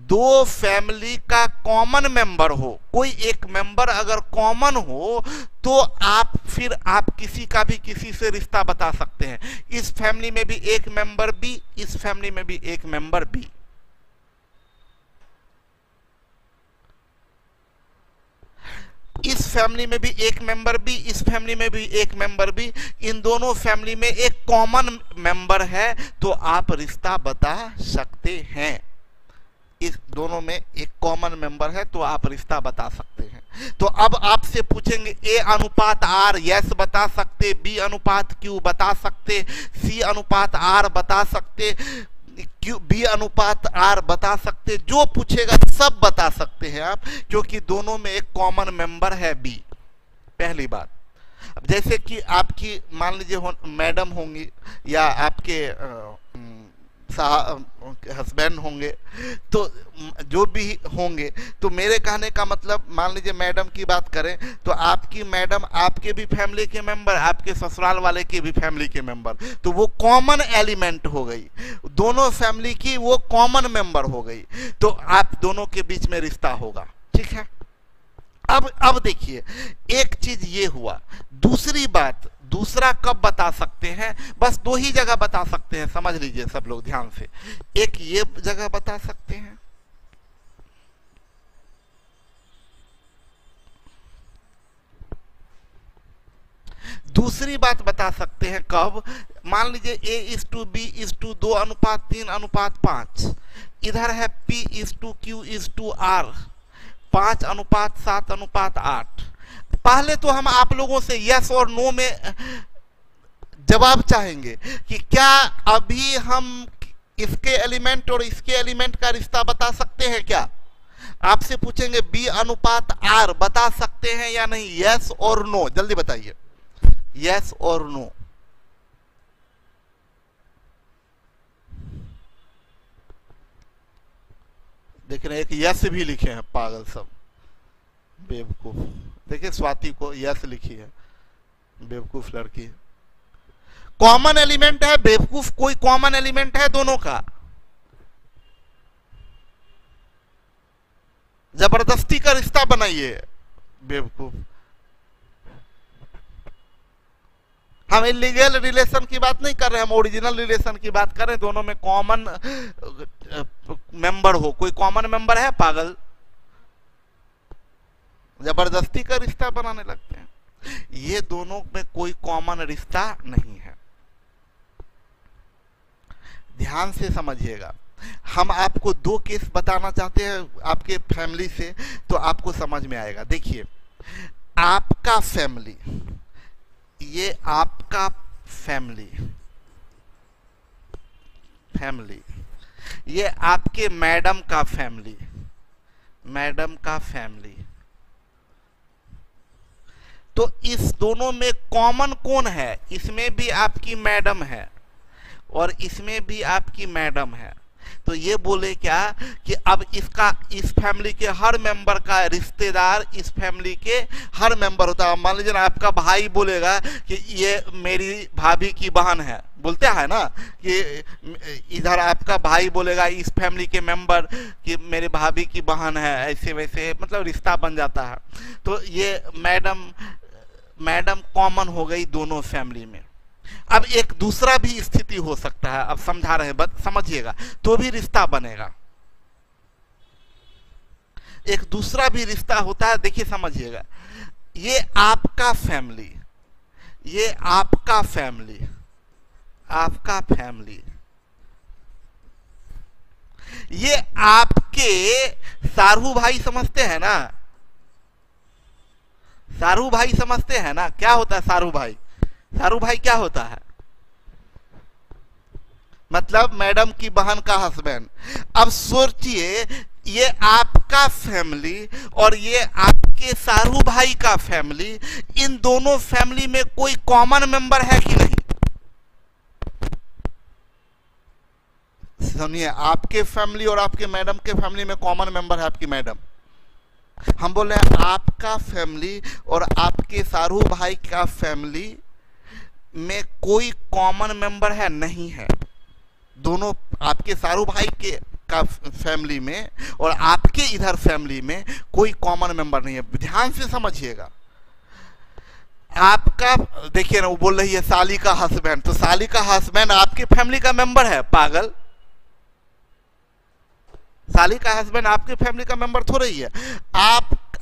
Speaker 1: दो फैमिली का कॉमन मेंबर हो, कोई एक मेंबर अगर कॉमन हो तो आप किसी का भी किसी से रिश्ता बता सकते हैं। इस फैमिली में भी एक मेंबर B, इस फैमिली में भी एक मेंबर B, इस फैमिली में भी एक मेंबर B, इस फैमिली में भी एक मेंबर B, इन दोनों फैमिली में एक कॉमन मेंबर है, तो आप रिश्ता बता सकते हैं। इस दोनों में एक कॉमन मेंबर है तो आप रिश्ता बता सकते हैं। तो अब आपसे पूछेंगे A:R यस बता सकते, B:Q बता सकते, C:R बता सकते, B:R बता सकते, जो पूछेगा सब बता सकते हैं आप, क्योंकि दोनों में एक कॉमन मेंबर है B। पहली बात, जैसे कि आपकी मान लीजिए मैडम होंगी या आपके हस्बैंड होंगे, तो जो भी होंगे, तो मेरे कहने का मतलब मान लीजिए मैडम की बात करें तो आपकी मैडम आपके भी फैमिली के मेंबर, आपके ससुराल वाले के भी फैमिली के मेंबर, तो वो कॉमन एलिमेंट हो गई, दोनों फैमिली की वो कॉमन मेंबर हो गई, तो आप दोनों के बीच में रिश्ता होगा। ठीक है। अब देखिए एक चीज ये हुआ। दूसरी बात, दूसरा कब बता सकते हैं, बस दो ही जगह बता सकते हैं, समझ लीजिए सब लोग ध्यान से। एक ये जगह बता सकते हैं, दूसरी बात बता सकते हैं कब, मान लीजिए A:B:2:3:5, इधर है P:Q:R 5:7:8। पहले तो हम आप लोगों से यस और नो में जवाब चाहेंगे कि क्या अभी हम इसके एलिमेंट और इसके एलिमेंट का रिश्ता बता सकते हैं क्या? आपसे पूछेंगे B:R बता सकते हैं या नहीं, यस और नो, जल्दी बताइए, यस और नो। देख रहे हैं एक यस भी लिखे हैं, पागल सब, बेवकूफ। देखिए स्वाति को यस लिखी है, बेवकूफ लड़की है। कॉमन एलिमेंट है बेवकूफ, कोई कॉमन एलिमेंट है दोनों का? जबरदस्ती का रिश्ता बनाइए, बेवकूफ। हम इलीगल रिलेशन की बात नहीं कर रहे, हम ओरिजिनल रिलेशन की बात कर रहे हैं। दोनों में कॉमन मेंबर हो, कोई कॉमन मेंबर है? पागल, जबरदस्ती का रिश्ता बनाने लगते हैं। ये दोनों में कोई कॉमन रिश्ता नहीं है, ध्यान से समझिएगा। हम आपको 2 केस बताना चाहते हैं आपके फैमिली से, तो आपको समझ में आएगा। देखिए, आपका फैमिली, ये आपका फैमिली, ये आपके मैडम का फैमिली, मैडम का फैमिली। तो इस दोनों में कॉमन कौन है? इसमें भी आपकी मैडम है और इसमें भी आपकी मैडम है। तो ये बोले क्या कि अब इसका, इस फैमिली के हर मेंबर का रिश्तेदार इस फैमिली के हर मेंबर होता है। मान लीजिए आपका भाई बोलेगा कि ये मेरी भाभी की बहन है, बोलते हैं ना, कि इधर आपका भाई बोलेगा इस फैमिली के मेंबर कि मेरी भाभी की बहन है, ऐसे वैसे मतलब रिश्ता बन जाता है। तो ये मैडम कॉमन हो गई दोनों फैमिली में। अब एक दूसरा भी स्थिति हो सकता है, अब समझा रहे हैं, समझिएगा, तो भी रिश्ता बनेगा। एक दूसरा भी रिश्ता होता है, देखिए समझिएगा। ये आपका फैमिली, ये आपका फैमिली, आपका फैमिली, ये आपके सारू भाई समझते हैं ना, सारू भाई समझते हैं ना? क्या होता है सारू भाई? सारू भाई क्या होता है? मतलब मैडम की बहन का हस्बैंड। अब सोचिए, ये आपका फैमिली और ये आपके सारू भाई का फैमिली, इन दोनों फैमिली में कोई कॉमन मेंबर है कि नहीं? सुनिए, आपके फैमिली और आपके मैडम के फैमिली में कॉमन मेंबर है आपकी मैडम। हम बोल रहे हैं आपका फैमिली और आपके सारू भाई का फैमिली में कोई कॉमन मेंबर है? नहीं है। दोनों, आपके सारू भाई के का फैमिली में और आपके इधर फैमिली में कोई कॉमन मेंबर नहीं है। ध्यान से समझिएगा। आपका, देखिए ना, वो बोल रही है साली का हस्बैंड, तो साली का हस्बैंड आपके फैमिली का मेंबर है, पागल। साली का हस्बैंड आपके फैमिली का मेंबर थोड़ा ही है।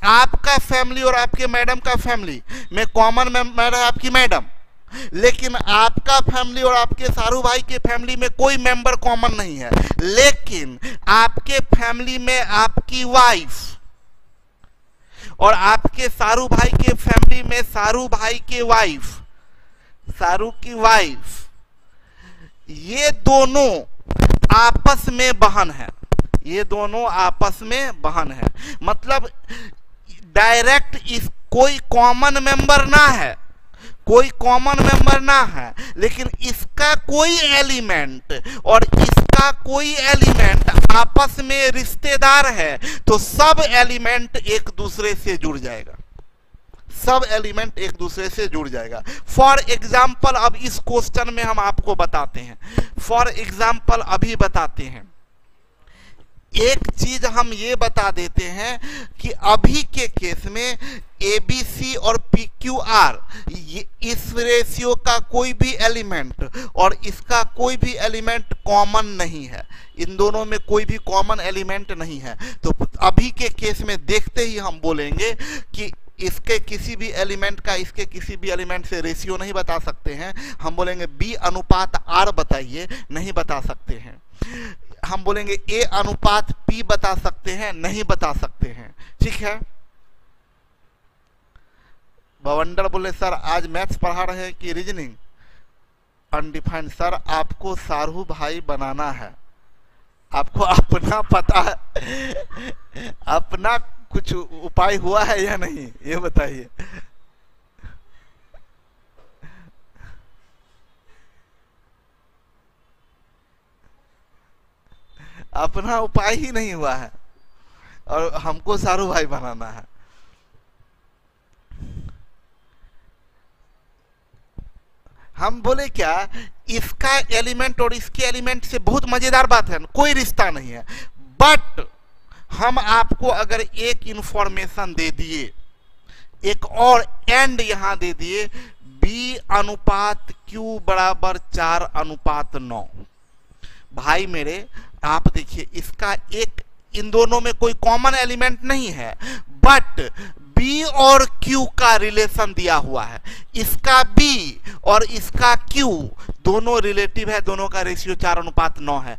Speaker 1: आपका फैमिली और आपके मैडम का फैमिली में कॉमन मेंबर है आपकी मैडम, लेकिन आपका फैमिली और आपके सारू भाई के फैमिली में कोई मेंबर कॉमन नहीं है। लेकिन आपके फैमिली में आपकी वाइफ और आपके सारू भाई के फैमिली में सारू भाई के वाइफ, सारू की वाइफ, ये दोनों आपस में बहन है, ये दोनों आपस में बहन है। मतलब डायरेक्ट इस कोई कॉमन मेंबर ना है, कोई कॉमन मेंबर ना है, लेकिन इसका कोई एलिमेंट और इसका कोई एलिमेंट आपस में रिश्तेदार है, तो सब एलिमेंट एक दूसरे से जुड़ जाएगा, सब एलिमेंट एक दूसरे से जुड़ जाएगा। फॉर एग्जाम्पल, अब इस क्वेश्चन में हम आपको बताते हैं, फॉर एग्जाम्पल अभी बताते हैं। एक चीज हम ये बता देते हैं कि अभी के केस में ABC और PQR, इस रेशियो का कोई भी एलिमेंट और इसका कोई भी एलिमेंट कॉमन नहीं है, इन दोनों में कोई भी कॉमन एलिमेंट नहीं है। तो अभी के केस में देखते ही हम बोलेंगे कि इसके किसी भी एलिमेंट का इसके किसी भी एलिमेंट से रेशियो नहीं बता सकते हैं। हम बोलेंगे B:R बताइए, नहीं बता सकते हैं। हम बोलेंगे ए अनुपात पी बता सकते हैं, नहीं बता सकते हैं, ठीक है। बवंडर बोले सर आज मैथ्स पढ़ा रहे हैं कि रीजनिंग? अनडिफाइंड सर आपको सारू भाई बनाना है, आपको अपना पता है, अपना कुछ उपाय हुआ है या नहीं ये बताइए। अपना उपाय ही नहीं हुआ है और हमको सारू भाई बनाना है। हम बोले क्या, इसका एलिमेंट और इसके एलिमेंट से बहुत मजेदार बात है, कोई रिश्ता नहीं है, बट हम आपको अगर एक इंफॉर्मेशन दे दिए, एक और एंड यहां दे दिए, B अनुपात Q बराबर 4 अनुपात 9। भाई मेरे आप देखिए, इसका एक, इन दोनों में कोई कॉमन एलिमेंट नहीं है, बट B और Q का रिलेशन दिया हुआ है। इसका B और इसका Q दोनों रिलेटिव है, दोनों का रेशियो 4 अनुपात 9 है।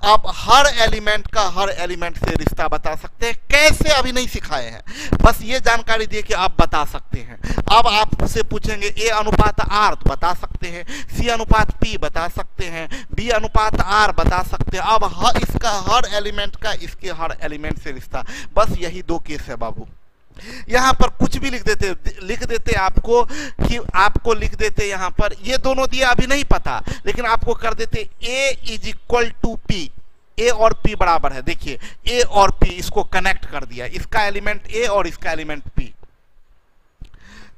Speaker 1: अब हर एलिमेंट का हर एलिमेंट से रिश्ता बता सकते हैं, कैसे अभी नहीं सिखाए हैं, बस ये जानकारी दिए कि आप बता सकते हैं। अब आपसे पूछेंगे A अनुपात R तो बता सकते हैं, C अनुपात P बता सकते हैं, B अनुपात R बता सकते हैं। अब इसका हर एलिमेंट का इसके हर एलिमेंट से रिश्ता, बस यही 2 केस है बाबू। यहां पर कुछ भी लिख देते आपको कि आपको लिख देते यहां पर, ये दोनों दिया अभी नहीं पता, लेकिन आपको कर देते A is equal to P, A और P बराबर है। देखिए A और P इसको कनेक्ट कर दिया, इसका एलिमेंट A और इसका एलिमेंट P।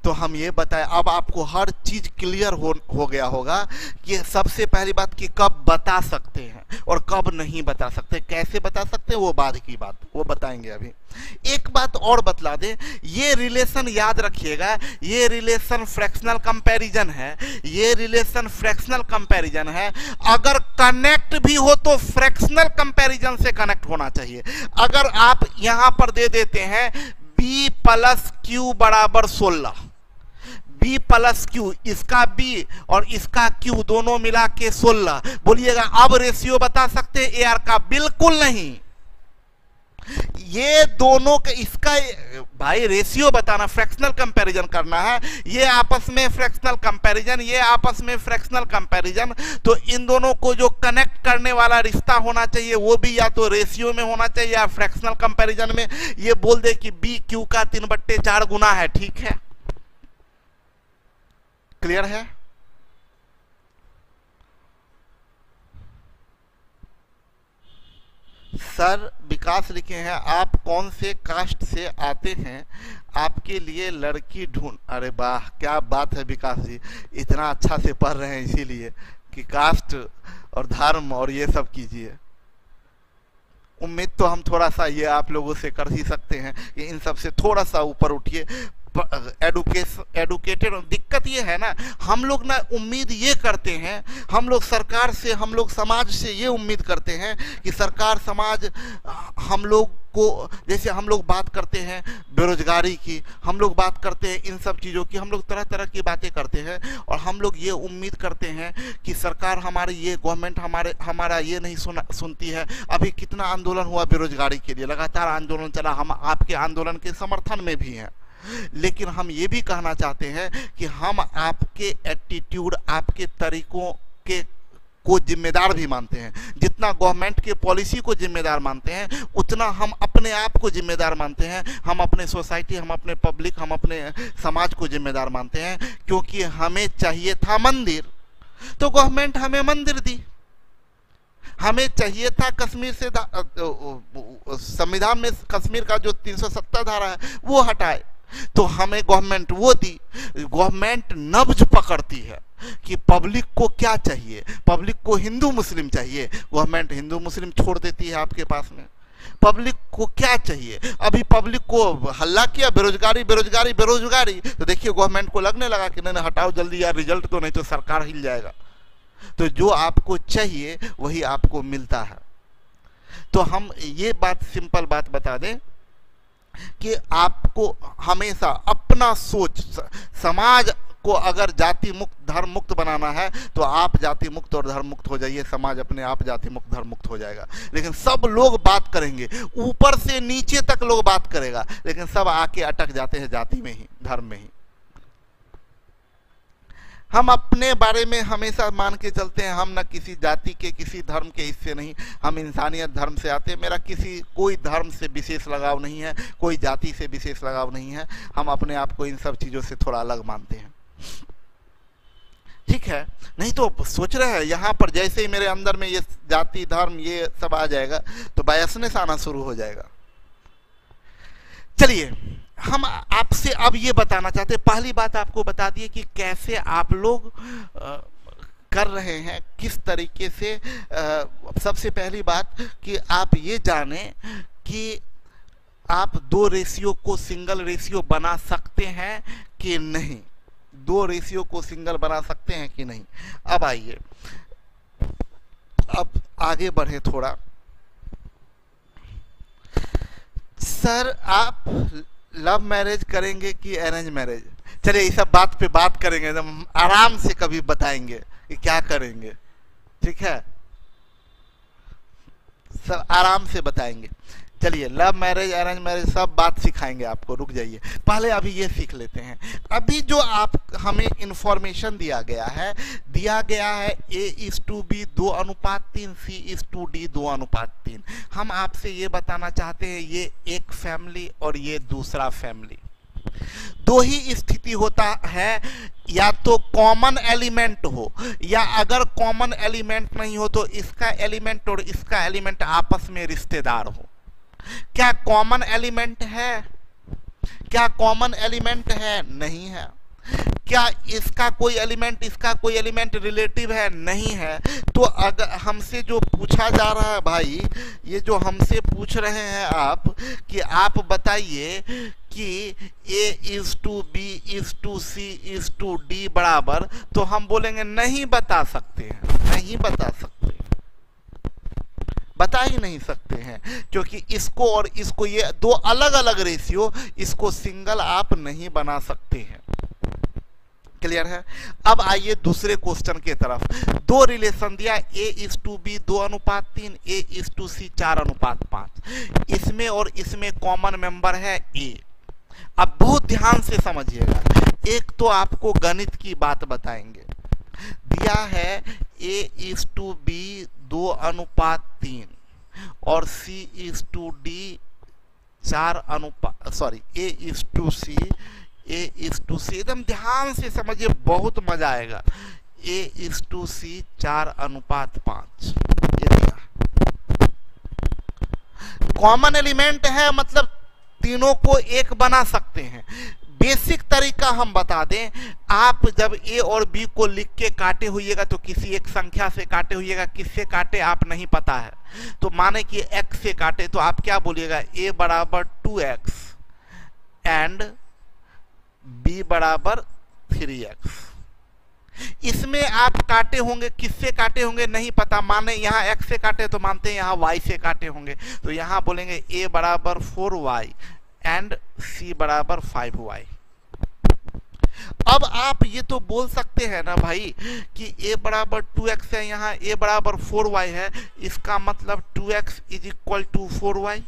Speaker 1: तो हम ये बताएं, अब आपको हर चीज क्लियर हो गया होगा कि सबसे पहली बात कि कब बता सकते हैं और कब नहीं बता सकते, कैसे बता सकते हैं वो बाद की बात, वो बताएंगे अभी। एक बात और बतला दें, ये रिलेशन याद रखिएगा, ये रिलेशन फ्रैक्शनल कंपैरिजन है, ये रिलेशन फ्रैक्शनल कंपैरिजन है। अगर कनेक्ट भी हो तो फ्रैक्शनल कंपैरिजन से कनेक्ट होना चाहिए। अगर आप यहां पर दे देते हैं B प्लस Q बराबर 16, B प्लस Q, इसका B और इसका Q दोनों मिला के 16, बोलिएगा अब रेशियो बता सकते हैं AR का? बिल्कुल नहीं। ये दोनों के, इसका भाई रेशियो बताना, फ्रैक्शनल कंपैरिजन करना है, ये आपस में फ्रैक्शनल कंपैरिजन, ये आपस में फ्रैक्शनल कंपैरिजन। तो इन दोनों को जो कनेक्ट करने वाला रिश्ता होना चाहिए वो भी या तो रेशियो में होना चाहिए या फ्रैक्शनल कंपैरिजन में। ये बोल दे कि B Q का 3/4 गुना है, ठीक है, क्लियर है? सर विकास लिखे हैं, आप कौन से कास्ट से आते हैं, आपके लिए लड़की ढूंढ। अरे वाह क्या बात है विकास जी, इतना अच्छा से पढ़ रहे हैं इसीलिए कि कास्ट और धर्म और ये सब कीजिए। उम्मीद तो हम थोड़ा सा ये आप लोगों से कर ही सकते हैं कि इन सब से थोड़ा सा ऊपर उठिए। एडुकेटेड, दिक्कत ये है ना, हम लोग ना उम्मीद ये करते हैं, हम लोग सरकार से, हम लोग समाज से ये उम्मीद करते हैं कि सरकार समाज हम लोग को, जैसे हम लोग बात करते हैं बेरोजगारी की, हम लोग बात करते हैं इन सब चीज़ों की, हम लोग तरह तरह की बातें करते हैं और हम लोग ये उम्मीद करते हैं कि सरकार हमारी, ये गवर्नमेंट हमारा ये नहीं सुनती है। अभी कितना आंदोलन हुआ बेरोजगारी के लिए, लगातार आंदोलन चला, हम आपके आंदोलन के समर्थन में भी हैं। लेकिन हम ये भी कहना चाहते हैं कि हम आपके एटीट्यूड, आपके तरीकों के को जिम्मेदार भी मानते हैं। जितना गवर्नमेंट के पॉलिसी को जिम्मेदार मानते हैं, उतना हम अपने आप को जिम्मेदार मानते हैं, हम अपने सोसाइटी, हम अपने पब्लिक, हम अपने समाज को जिम्मेदार मानते हैं। क्योंकि हमें चाहिए था मंदिर तो गवर्नमेंट हमें मंदिर दी, हमें चाहिए था कश्मीर से संविधान में कश्मीर का जो 370 धारा है वो हटाए तो हमें गवर्नमेंट वो दी। गवर्नमेंट नब्ज पकड़ती है कि पब्लिक को क्या चाहिए, पब्लिक को हिंदू मुस्लिम चाहिए, गवर्नमेंट हिंदू मुस्लिम छोड़ देती है आपके पास में। पब्लिक को क्या चाहिए, अभी पब्लिक को हल्ला किया बेरोजगारी बेरोजगारी बेरोजगारी, तो देखिए गवर्नमेंट को लगने लगा कि नहीं हटाओ जल्दी यार, रिजल्ट तो नहीं तो सरकार हिल जाएगा। तो जो आपको चाहिए वही आपको मिलता है। तो हम ये बात, सिंपल बात बता दें कि आपको हमेशा अपना सोच, समाज को अगर जाति मुक्त धर्म मुक्त बनाना है तो आप जाति मुक्त और धर्म मुक्त हो जाइए, समाज अपने आप जाति मुक्त धर्म मुक्त हो जाएगा। लेकिन सब लोग बात करेंगे, ऊपर से नीचे तक लोग बात करेगा, लेकिन सब आके अटक जाते हैं जाति में ही, धर्म में ही। हम अपने बारे में हमेशा मान के चलते हैं हम न किसी जाति के किसी धर्म के हिस्से नहीं, हम इंसानियत धर्म से आते हैं। मेरा कोई धर्म से विशेष लगाव नहीं है, कोई जाति से विशेष लगाव नहीं है। हम अपने आप को इन सब चीज़ों से थोड़ा अलग मानते हैं, ठीक है। नहीं तो सोच रहे हैं यहाँ पर जैसे ही मेरे अंदर में ये जाति धर्म ये सब आ जाएगा तो बायसनेस आना शुरू हो जाएगा। चलिए हम आपसे अब ये बताना चाहते हैं, पहली बात आपको बता दिए कि कैसे आप लोग कर रहे हैं, किस तरीके से। सबसे पहली बात कि आप ये जानें कि आप दो रेशियो को सिंगल रेशियो बना सकते हैं कि नहीं, दो रेशियो को सिंगल बना सकते हैं कि नहीं। अब आइए, अब आगे बढ़े थोड़ा। सर आप लव मैरिज करेंगे कि अरेंज मैरिज? चलिए इस सब बात पे बात करेंगे, एकदम आराम से कभी बताएंगे कि क्या करेंगे, ठीक है, सब आराम से बताएंगे। चलिए लव मैरिज अरेंज मैरिज सब बात सिखाएंगे आपको, रुक जाइए। पहले अभी ये सीख लेते हैं। अभी जो आप हमें इंफॉर्मेशन दिया गया है A:B 2:3, C:D 2:3। हम आपसे ये बताना चाहते हैं ये एक फैमिली और ये दूसरा फैमिली। दो ही स्थिति होता है, या तो कॉमन एलिमेंट हो, या अगर कॉमन एलिमेंट नहीं हो तो इसका एलिमेंट और इसका एलिमेंट आपस में रिश्तेदार हो। क्या कॉमन एलिमेंट है? क्या कॉमन एलिमेंट है? नहीं है। क्या इसका कोई एलिमेंट इसका कोई एलिमेंट रिलेटिव है? नहीं है। तो अगर हमसे जो पूछा जा रहा है भाई, ये जो हमसे पूछ रहे हैं आप कि आप बताइए कि A:B:C:D बराबर, तो हम बोलेंगे नहीं बता सकते हैं, नहीं बता सकते, बता ही नहीं सकते हैं, क्योंकि इसको और इसको, ये दो अलग अलग रेशियो, इसको सिंगल आप नहीं बना सकते हैं। क्लियर है? अब आइए दूसरे क्वेश्चन के तरफ। दो रिलेशन दिया A:B 2:3, A:C 4:5। इसमें और इसमें कॉमन मेंबर है A। अब बहुत ध्यान से समझिएगा, एक तो आपको गणित की बात बताएंगे। दिया है A:B 2:3 और C:D A:C एकदम ध्यान से समझिए, बहुत मजा आएगा। A:C 4:5 ये दिया। कॉमन एलिमेंट है, मतलब तीनों को एक बना सकते हैं। बेसिक तरीका हम बता दें, आप जब A और B को लिख के काटे हुईएगा तो किसी एक संख्या से काटे हुईएगा, किससे काटे आप नहीं पता है, तो माने कि x से काटे, तो आप क्या बोलिएगा, A बराबर 2x एंड B बराबर 3x। इसमें आप काटे होंगे, किससे काटे होंगे नहीं पता, माने यहाँ x से काटे तो मानते हैं यहाँ y से काटे होंगे, तो यहाँ बोलेंगे A बराबर 4y एंड C बराबर 5y। अब आप ये तो बोल सकते हैं ना भाई कि A बराबर 2x है, यहाँ A बराबर 4y है, इसका मतलब 2x is equal to 4y।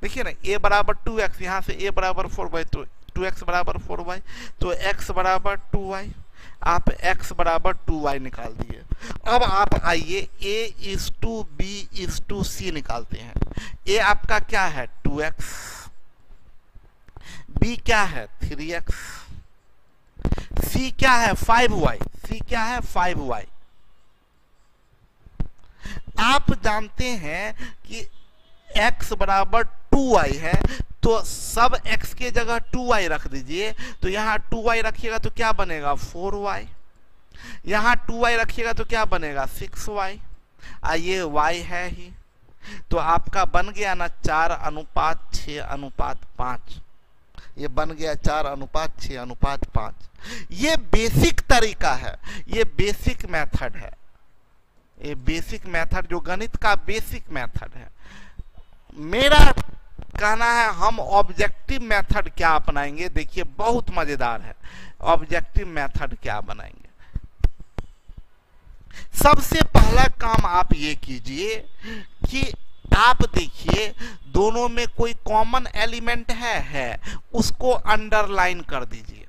Speaker 1: देखिए ना, A बराबर 2x, यहाँ से A बराबर 4y, तो 2x बराबर 4y, तो x बराबर 2y। आप x बराबर 2y निकाल दिए। अब आप आइए A:B:C निकालते हैं। A आपका क्या है 2x, B क्या है 3x, C क्या है 5y, C क्या है 5y। आप जानते हैं कि x बराबर 2y है, तो सब x के जगह 2y रख दीजिए, तो यहाँ 2y रखिएगा तो क्या बनेगा 4y, यहाँ 2y रखिएगा तो क्या बनेगा 6y। ये y है ही, तो आपका बन गया ना 4:6:5। ये बन गया 4:6:5। ये बेसिक तरीका है, ये बेसिक मेथड है, ये बेसिक मेथड जो गणित का बेसिक मेथड है। मेरा कहना है हम ऑब्जेक्टिव मेथड क्या अपनाएंगे। देखिए बहुत मजेदार है, ऑब्जेक्टिव मेथड क्या बनाएंगे। सबसे पहला काम आप ये कीजिए कि आप देखिए दोनों में कोई कॉमन एलिमेंट है, उसको अंडरलाइन कर दीजिए,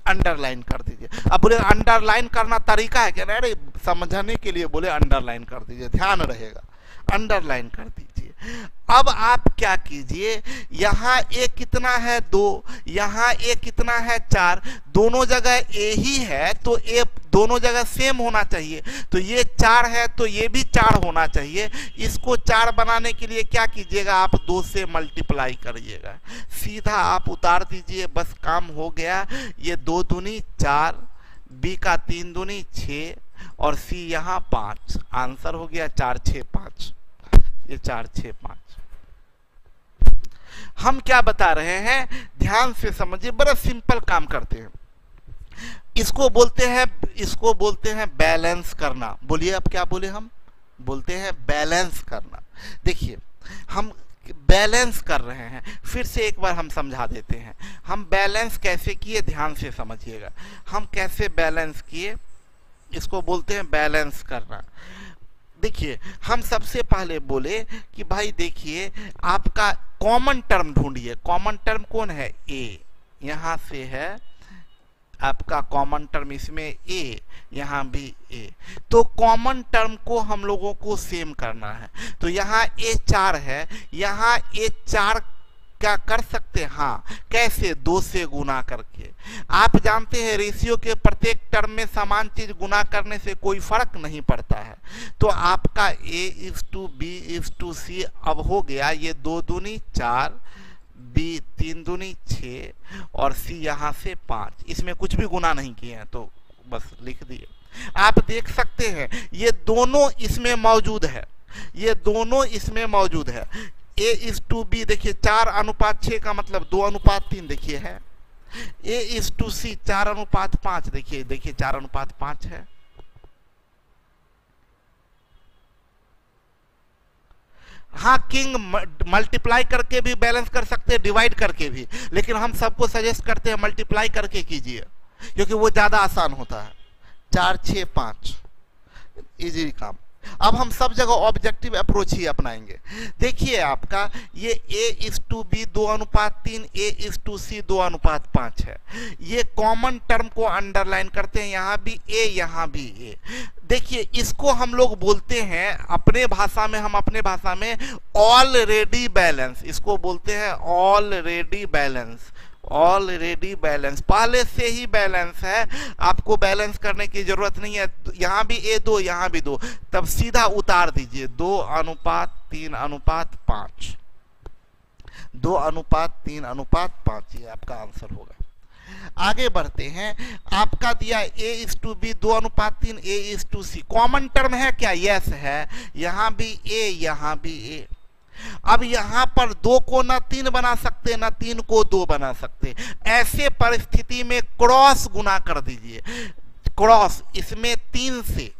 Speaker 1: अंडरलाइन कर दीजिए। अब बोले अंडरलाइन करना तरीका है क्या? अरे समझने के लिए बोले अंडरलाइन कर दीजिए, ध्यान रहेगा, अंडरलाइन कर दीजिए। अब आप क्या कीजिए, यहाँ ए कितना है 2, यहाँ ए कितना है 4, दोनों जगह ए ही है तो ए दोनों जगह सेम होना चाहिए। तो ये 4 है तो ये भी 4 होना चाहिए। इसको 4 बनाने के लिए क्या कीजिएगा, आप 2 से मल्टीप्लाई करिएगा, सीधा आप उतार दीजिए, बस काम हो गया। ये 2 दूनी 4, बी का 3 दूनी 6 और सी यहाँ 5, आंसर हो गया 4 6 5। ये 4 6 5। हम क्या बता रहे हैं, ध्यान से समझिए, बड़ा सिंपल काम करते हैं। इसको बोलते हैं बैलेंस करना। बोलिए अब क्या बोले, हम बोलते हैं बैलेंस करना। देखिए हम बैलेंस कर रहे हैं, फिर से एक बार हम समझा देते हैं। हम बैलेंस कैसे किए, ध्यान से समझिएगा। हम कैसे बैलेंस किए, इसको बोलते हैं बैलेंस करना। देखिए हम सबसे पहले बोले कि भाई देखिए आपका कॉमन टर्म ढूंढिए। कॉमन टर्म कौन है, ए, यहां से है आपका कॉमन टर्म, इसमें ए, यहाँ भी ए। तो कॉमन टर्म को हम लोगों को सेम करना है। तो यहाँ ए 4 है, यहाँ ए 4 क्या कर सकते हैं, हाँ कैसे, 2 से गुना करके। आप जानते हैं रेशियो के प्रत्येक टर्म में समान चीज गुना करने से कोई फर्क नहीं पड़ता है। तो आपका A/B/C अब हो गया, ये 2 दूनी 4, B 3 दूनी 6 और C यहाँ से 5। इसमें कुछ भी गुना नहीं किए हैं तो बस लिख दिए। आप देख सकते हैं ये दोनों इसमें मौजूद है, ये दोनों इसमें मौजूद है। A/B देखिए 4:6 का मतलब 2:3 देखिए है। A/C 4:5 देखिए 4:5 है। हाँ किंग मल्टीप्लाई करके भी बैलेंस कर सकते हैं, डिवाइड करके भी, लेकिन हम सबको सजेस्ट करते हैं मल्टीप्लाई करके कीजिए क्योंकि वो ज्यादा आसान होता है। 4 6 5 इजी काम। अब हम सब जगह ऑब्जेक्टिव अप्रोच ही अपनाएंगे। देखिए आपका ये A/B 2:3, A/C 2:5 है। ये कॉमन टर्म को अंडरलाइन करते हैं, यहाँ भी A यहाँ भी A। देखिए इसको हम लोग बोलते हैं अपने भाषा में ऑलरेडी बैलेंस। इसको बोलते हैं ऑलरेडी बैलेंस। ऑलरेडी बैलेंस, पहले से ही बैलेंस है, आपको बैलेंस करने की जरूरत नहीं है। यहाँ भी A2 यहाँ भी 2, तब सीधा उतार दीजिए 2:3:5। 2:3:5 ये आपका आंसर होगा। आगे बढ़ते हैं। आपका दिया A/B 2:3, A/C। कॉमन टर्म है क्या, यस है। यहाँ भी A यहाँ भी A। अब यहाँ पर 2 को ना 3 बना सकते, ना 3 को 2 बना सकते। ऐसे परिस्थिति में क्रॉस गुना कर दीजिए। क्रॉस, इसमें 3 से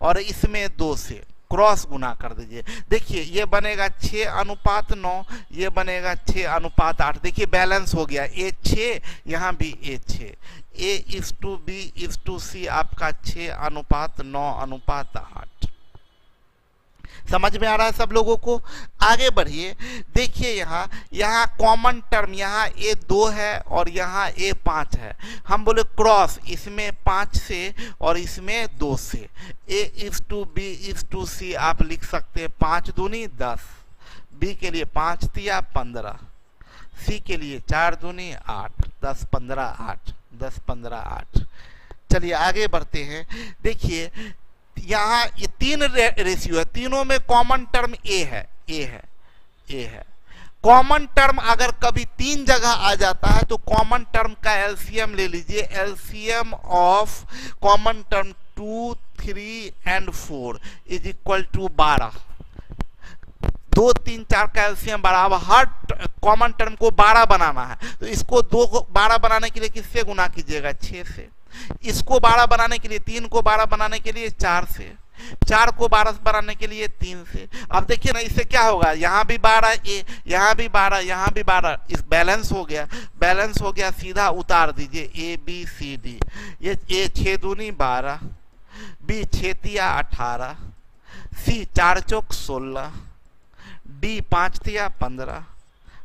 Speaker 1: और इसमें 2 से क्रॉस गुना कर दीजिए। देखिए ये बनेगा 6:9, ये बनेगा 6:8। देखिए बैलेंस हो गया। A 6 यहाँ भी A 6। A/B/C आपका 6:9:8। समझ में आ रहा है सब लोगों को? आगे बढ़िए। देखिए यहाँ कॉमन टर्म, यहाँ A2 है और यहाँ A5 है। हम बोले क्रॉस, इसमें 5 से और इसमें 2 से। A/B/C आप लिख सकते हैं 5 दूनी 10, B के लिए 5 तिया 15, C के लिए 4 दूनी 8, 10 15 8, 10 15 8। चलिए आगे बढ़ते हैं। देखिए यहाँ ये 3 रेशियो है, तीनों में कॉमन टर्म A है। कॉमन टर्म अगर कभी 3 जगह आ जाता है तो कॉमन टर्म का एलसीएम ले लीजिए। LCM of common term 2 3 and 4 is equal to 12। 2 3 4 का एलसीएम 12। अब हर कॉमन टर्म को 12 बनाना है तो इसको 2 को 12 बनाने के लिए किससे गुना कीजिएगा, 6 से। इसको 12 बनाने के लिए, 3 को 12 बनाने के लिए 4 से, 4 को 12 बनाने के लिए 3 से। अब देखिए ना, इससे क्या होगा, यहाँ भी 12 ए, यहाँ भी 12, यहाँ भी 12, इस बैलेंस हो गया, बैलेंस हो गया, सीधा उतार दीजिए ए बी सी डी। ये ए 6 दूनी 12, बी 6 तिया 18, सी 4 चौक 16, डी 5 तिया 15।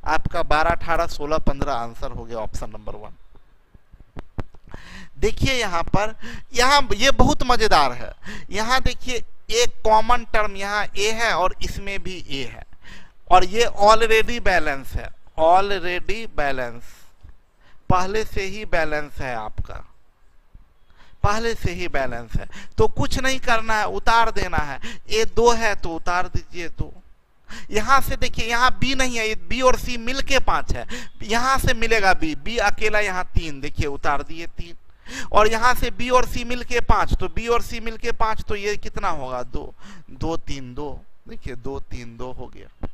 Speaker 1: आपका 12 18 16 15 आंसर हो गया ऑप्शन नंबर 1। देखिए यहाँ पर, यहाँ ये बहुत मजेदार है। यहाँ देखिए एक कॉमन टर्म यहाँ ए है और इसमें भी ए है, और ये ऑलरेडी बैलेंस है, ऑलरेडी बैलेंस, पहले से ही बैलेंस है, आपका पहले से ही बैलेंस है। तो कुछ नहीं करना है, उतार देना है। ए 2 है तो उतार दीजिए 2। यहां से देखिए, यहाँ बी नहीं है, ये बी और सी मिलके 5 है, यहां से मिलेगा बी, बी अकेला यहाँ 3, देखिए उतार दिए 3। और यहां से बी और सी मिलके 5, तो बी और सी मिलके 5, तो ये कितना होगा 2, 2 3 2, देखिए 2 3 2 हो गया।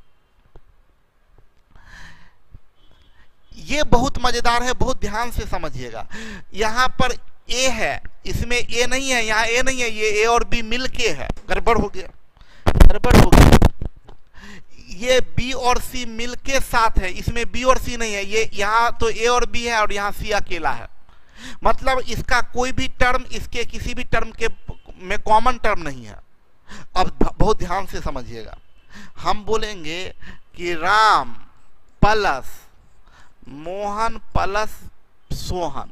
Speaker 1: ये बहुत मजेदार है, बहुत ध्यान से समझिएगा। यहाँ पर ए है, इसमें ए नहीं है, यहाँ ए नहीं है, ये ए और बी मिलके है, गड़बड़ हो गया, गड़बड़ हो गया। ये बी और सी मिलके 7 है, इसमें बी और सी नहीं है, ये यहाँ तो ए और बी है और यहाँ सी अकेला है। मतलब इसका कोई भी टर्म इसके किसी भी टर्म के में कॉमन टर्म नहीं है। अब बहुत ध्यान से समझिएगा, हम बोलेंगे कि राम प्लस मोहन प्लस सोहन,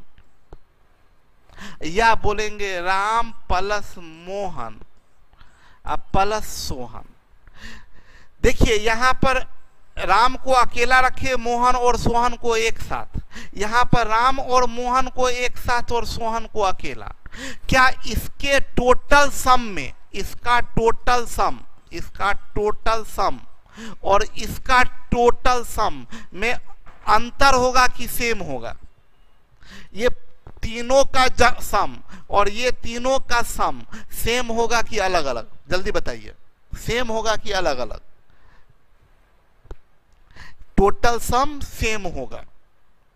Speaker 1: या बोलेंगे राम प्लस मोहन प्लस सोहन। देखिए यहाँ पर राम को अकेला रखे, मोहन और सोहन को एक साथ, यहाँ पर राम और मोहन को एक साथ और सोहन को अकेला। क्या इसके टोटल सम में, इसका टोटल सम, इसका टोटल सम और इसका टोटल सम में अंतर होगा कि सेम होगा? ये तीनों का सम और ये तीनों का सम सेम होगा कि अलग अलग? जल्दी बताइए, सेम होगा कि अलग अलग? टोटल सम सेम होगा,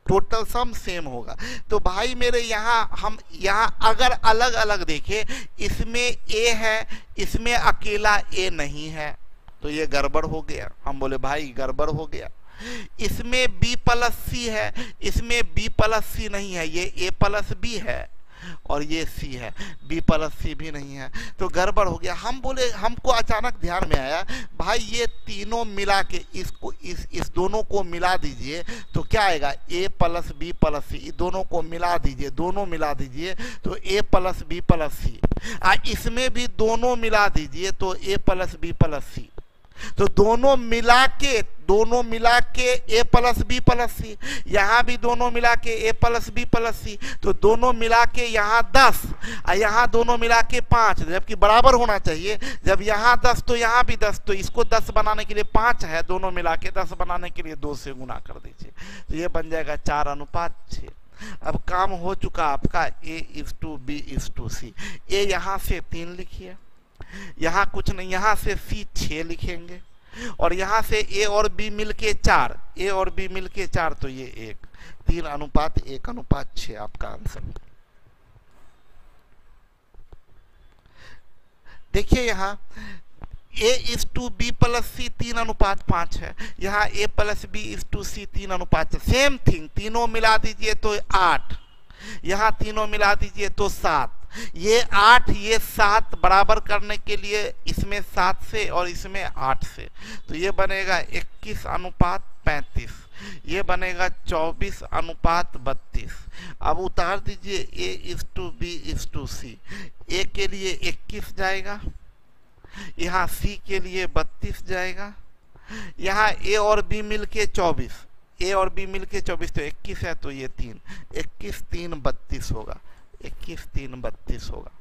Speaker 1: टोटल सम सेम होगा। तो भाई मेरे हम यहाँ अगर अलग अलग देखें, इसमें ए है, इसमें अकेला ए नहीं है, तो ये गड़बड़ हो गया। हम बोले भाई गड़बड़ हो गया। इसमें बी प्लस सी है, इसमें बी प्लस सी नहीं है, ये ए प्लस बी है और ये सी है, बी प्लस सी भी नहीं है, तो गड़बड़ हो गया। हम बोले, हमको अचानक ध्यान में आया, भाई ये तीनों मिला के इसको इस दोनों को मिला दीजिए तो क्या आएगा? ए प्लस बी प्लस सी, दोनों को मिला दीजिए, दोनों मिला दीजिए तो ए प्लस बी प्लस सी। इसमें भी दोनों मिला दीजिए तो ए प्लस बी प्लस सी। तो दोनों मिला के ए प्लस बी प्लस सी, यहाँ भी दोनों मिला के ए प्लस बी प्लस सी, तो दोनों मिला के यहाँ 10 और यहाँ दोनों मिला के 5, जबकि बराबर होना चाहिए। जब यहाँ 10 तो यहाँ भी 10, तो इसको 10 बनाने के लिए 5 है, दोनों मिला के 10 बनाने के लिए 2 से गुना कर दीजिए, तो ये बन जाएगा 4:6। अब काम हो चुका आपका A:B:C। ए यहाँ से 3 लिखिए, यहाँ कुछ नहीं, यहाँ से सी 6 लिखेंगे और यहाँ से ए और बी मिलके 4, ए और बी मिलके 4, तो ये 1, 3:1:6 आपका आंसर। देखिए यहाँ A:B प्लस सी 3:5 है, यहाँ A plus B:C 3:5। Same thing, तीनों मिला दीजिए तो 8, यहाँ तीनों मिला दीजिए तो 7। ये 8 ये 7 बराबर करने के लिए इसमें 7 से और इसमें 8 से, तो ये बनेगा 21:35, ये बनेगा 24:32। अब उतार दीजिए A:B:C। ए के लिए 21 जाएगा, यहाँ सी के लिए 32 जाएगा, यहाँ ए और बी मिलके 24, ए और बी मिलके 24, तो 21 है तो ये 3, 21 3 32 होगा, 21 3 32 होगा।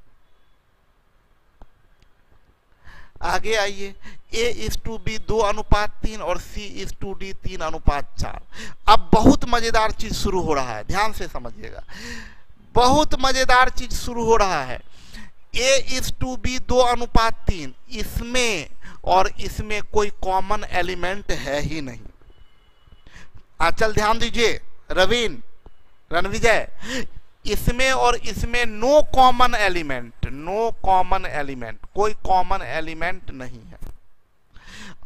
Speaker 1: आगे आइए, A:B 2:3 और C:D 3:4। अब बहुत मजेदार चीज शुरू हो रहा है, ध्यान से समझिएगा, बहुत मजेदार चीज शुरू हो रहा है। A:B 2:3, इसमें और इसमें कोई कॉमन एलिमेंट है ही नहीं। आचल ध्यान दीजिए, रवीन, रणविजय, इसमें और इसमें no common element, no common element, कोई कॉमन एलिमेंट नहीं है।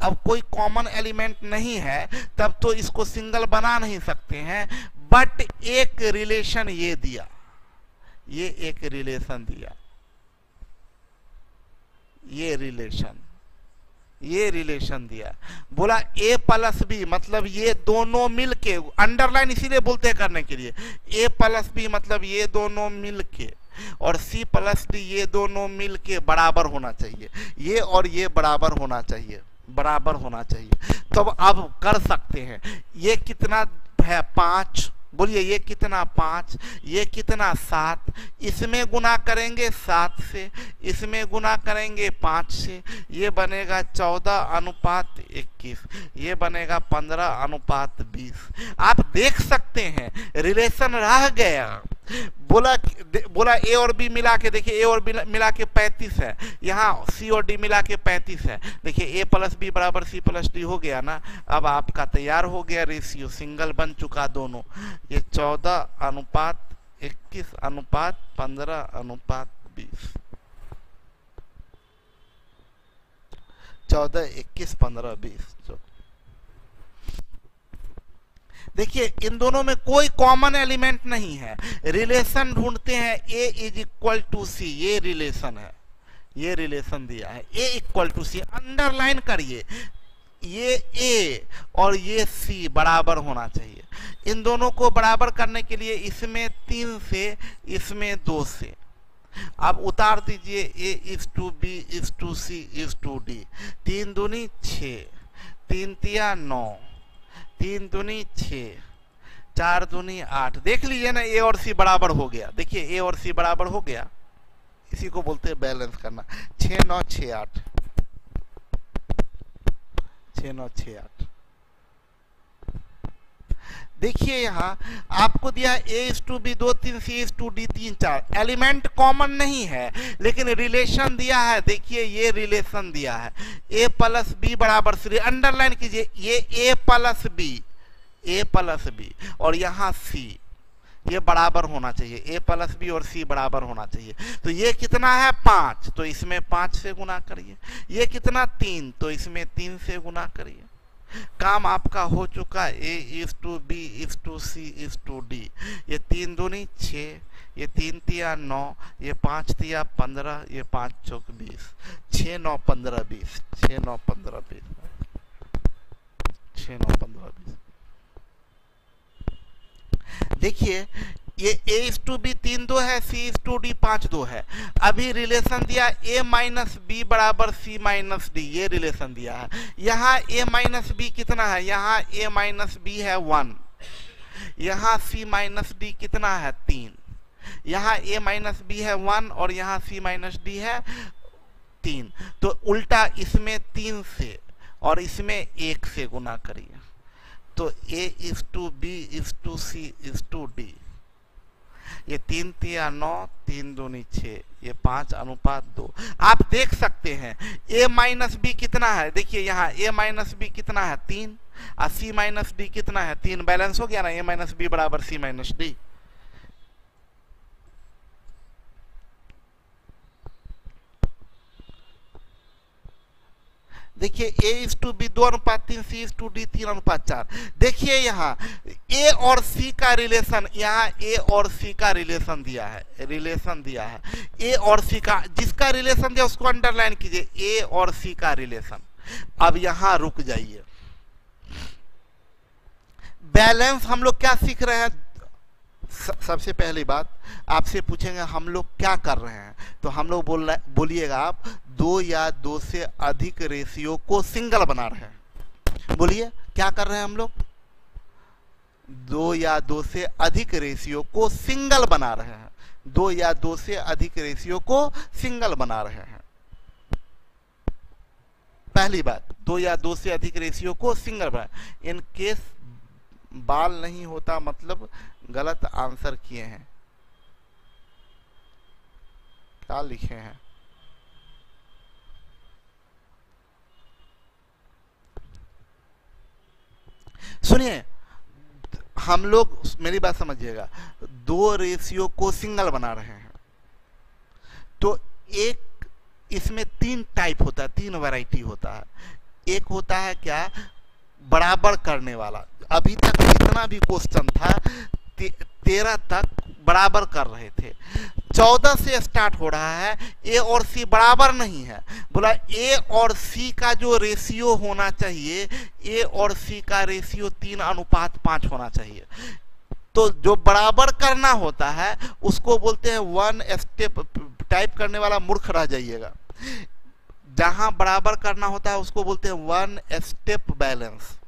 Speaker 1: अब कोई कॉमन एलिमेंट नहीं है तब तो इसको सिंगल बना नहीं सकते हैं, बट एक रिलेशन ये दिया, ये एक रिलेशन दिया, ये रिलेशन दिया, बोला a प्लस बी मतलब ये दोनों मिलके, अंडरलाइन इसीलिए बोलते हैं करने के लिए, a प्लस बी मतलब ये दोनों मिलके, और c प्लस डी ये दोनों मिलके बराबर होना चाहिए, ये और ये बराबर होना चाहिए, बराबर होना चाहिए। तो अब कर सकते हैं, ये कितना है 5, बोलिए ये कितना 5, ये कितना 7, इसमें गुना करेंगे 7 से, इसमें गुना करेंगे 5 से, ये बनेगा 14:21, ये बनेगा 15:20। आप देख सकते हैं रिलेशन रह गया। बोला ए और बी मिला के देखिए, ए और बी मिला के 35 है, यहाँ सी और डी मिला के 35 है। देखिए ए प्लस बी बराबर सी प्लस डी हो गया ना। अब आपका तैयार हो गया रेशियो, सिंगल बन चुका दोनों। ये 14:21:15:20, 14:21:15:20। देखिए इन दोनों में कोई कॉमन एलिमेंट नहीं है। रिलेशन ढूंढते हैं, a is equal to C, ये रिलेशन है, ये रिलेशन दिया है a equal to C. Underline करिए, ये a और ये c बराबर होना चाहिए। इन दोनों को बराबर करने के लिए इसमें 3 से, इसमें 2 से अब उतार दीजिए, a is to b is to c is to d। 3 दूनी 6, 3 तिया 9, 3 दूनी 6, 4 दूनी 8। देख लीजिए ना, ए और सी बराबर हो गया। देखिए ए और सी बराबर हो गया, इसी को बोलते हैं बैलेंस करना। 6 9 6 8, 6 9 6 8। देखिए यहाँ आपको दिया a is to B 2 3, c is to D 3 4। Element common नहीं है लेकिन रिलेशन दिया है। देखिए ये रिलेशन दिया है, a प्लस बी बराबर सी। अंडरलाइन कीजिए, ये a प्लस बी और यहाँ c, ये बराबर होना चाहिए, a प्लस बी और c बराबर होना चाहिए। तो ये कितना है 5, तो इसमें 5 से गुना करिए। ये कितना 3, तो इसमें 3 से गुना करिए। काम आपका हो चुका। a is to b is to c is to d। ये 3 दूनी 6, ये 3 तिया 9, ये 5 तिया 15, ये 5 चौक 20, 6 9 15 20, 6 9 15 20, 6 9 15 20। देखिए ये a इज टू बी 3 2 है, c इज टू डी 5 2 है। अभी रिलेशन दिया a माइनस बी बराबर c माइनस डी, ये रिलेशन दिया है। यहाँ a माइनस बी कितना है, यहाँ a माइनस बी है 1, यहाँ c माइनस डी कितना है 3, यहाँ a माइनस बी है 1 और यहाँ c माइनस डी है 3। तो उल्टा इसमें 3 से और इसमें 1 से गुना करिए। तो a is to B is to c is to D. ये 3 तिया 9, 3 दूनी 6, ये 5:2। आप देख सकते हैं a माइनस बी कितना है। देखिए यहाँ a माइनस बी कितना है 3 और c माइनस डी कितना है 3। बैलेंस हो गया ना, a माइनस बी बराबर c माइनस डी। देखिए a is to B 2:3, c is to D 3:4। देखिए यहाँ a और c का रिलेशन, यहाँ a और c का रिलेशन दिया है, रिलेशन दिया है a और c का। जिसका रिलेशन दिया उसको अंडरलाइन कीजिए, a और c का रिलेशन। अब यहाँ रुक जाइए। बैलेंस हम लोग क्या सीख रहे हैं। सबसे पहली बात आपसे पूछेंगे हम लोग क्या कर रहे हैं, तो हम लोग बोलिएगा आप 2 या 2 से अधिक रेशियो को सिंगल बना रहे हैं। बोलिए क्या कर रहे हैं हम लोग। 2 या 2 से अधिक रेशियो को सिंगल बना रहे हैं। 2 या 2 से अधिक रेशियो को सिंगल बना रहे हैं। पहली बात, 2 या 2 से अधिक रेशियो को सिंगल बना। इन केस बाल नहीं होता मतलब गलत आंसर किए हैं। क्या लिखे हैं, सुनिए। हम लोग, मेरी बात समझिएगा, 2 रेशियो को सिंगल बना रहे हैं। तो एक इसमें तीन टाइप होता है, तीन वैरायटी होता है। एक होता है क्या, बराबर करने वाला। अभी तक जितना भी क्वेश्चन था 13 तक बराबर कर रहे थे, 14 से स्टार्ट हो रहा है। ए और सी बराबर नहीं है, बोला ए और सी का जो रेशियो होना चाहिए, ए और सी का रेशियो 3:5 होना चाहिए। तो जो बराबर करना होता है उसको बोलते हैं वन स्टेप। टाइप करने वाला मूर्ख रह जाइएगा। जहां बराबर करना होता है उसको बोलते हैं one step balance.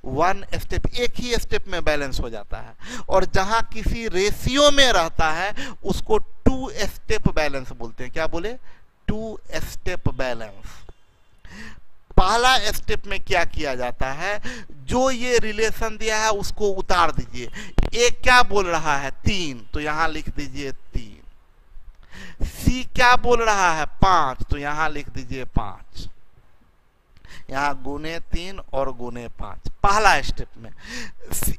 Speaker 1: One step, एक ही स्टेप में बैलेंस हो जाता है। और जहां किसी रेशियो में रहता है उसको टू स्टेप बैलेंस बोलते हैं। क्या बोले, टू स्टेप बैलेंस। पहला स्टेप में क्या किया जाता है, जो ये रिलेशन दिया है उसको उतार दीजिए। एक क्या बोल रहा है 3, तो यहां लिख दीजिए 3। सी क्या बोल रहा है 5, तो यहां लिख दीजिए 5। यहां गुने 3 और गुने 5। पहला स्टेप में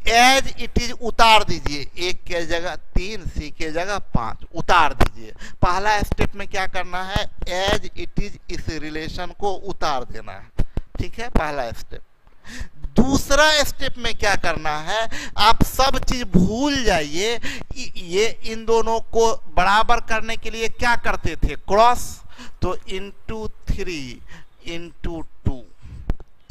Speaker 1: एज इट इज उतार दीजिए, एक के जगह 3, सी के जगह 5 उतार दीजिए। पहला स्टेप में क्या करना है, एज इट इज इस रिलेशन को उतार देना है। ठीक है, पहला स्टेप। दूसरा स्टेप में क्या करना है, आप सब चीज भूल जाइए। ये इन दोनों को बराबर करने के लिए क्या करते थे, क्रॉस। तो इंटू 3 इंटू 2,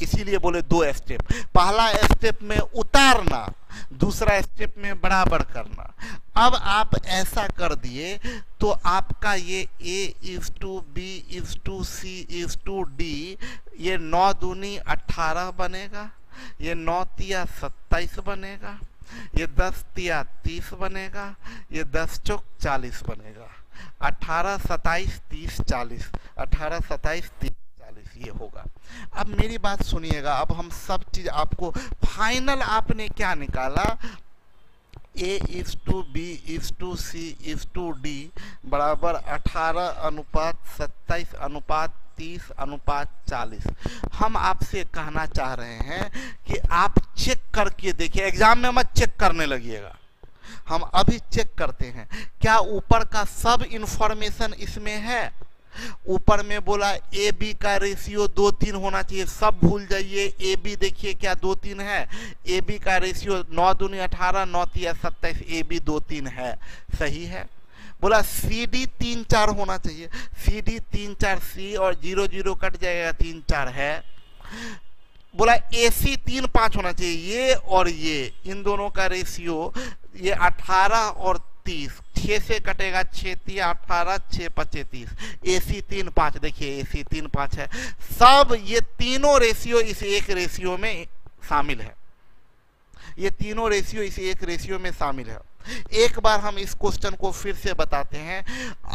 Speaker 1: इसीलिए बोले 2 स्टेप। पहला स्टेप में उतारना, दूसरा स्टेप में बराबर करना। अब आप ऐसा कर दिए तो आपका ये A:B:C:D, ये 9 दूनी 18 बनेगा, ये 9 तिया 27 बनेगा, ये 10 तिया 30 बनेगा, ये 10 चौक 40 बनेगा। 18 27 30 40, 18 27 30 40 ये होगा। अब मेरी बात सुनिएगा, अब हम सब चीज आपको फाइनल आपने क्या निकाला, A:B:C:D बराबर 18:27:30:40। हम आपसे कहना चाह रहे हैं कि आप चेक करके देखिए, एग्जाम में मत चेक करने लगिएगा। हम अभी चेक करते हैं क्या ऊपर का सब इंफॉर्मेशन इसमें है। ऊपर में बोला ए बी का रेशियो 2:3 होना चाहिए, सब भूल जाइए। ए बी देखिए क्या 2:3 है, ए बी का रेशियो 9 दूनी 18, 9 तिया 27, ए बी 2:3 है, सही है। बोला सी डी 3-4 होना चाहिए, सी डी 3-4, सी और 0 0 कट जाएगा 3-4 है। बोला ए सी 3-5 होना चाहिए, ये और ये इन दोनों का रेशियो ये 18 और 30, 6 से कटेगा 6 तिया 18, 6 पचे 30, AC 3-5 देखिए AC 3-5 है। सब ये तीनों रेशियो इस एक रेशियो में शामिल है, ये तीनों रेशियो इस एक रेशियो में शामिल है। एक बार हम इस क्वेश्चन को फिर से बताते हैं।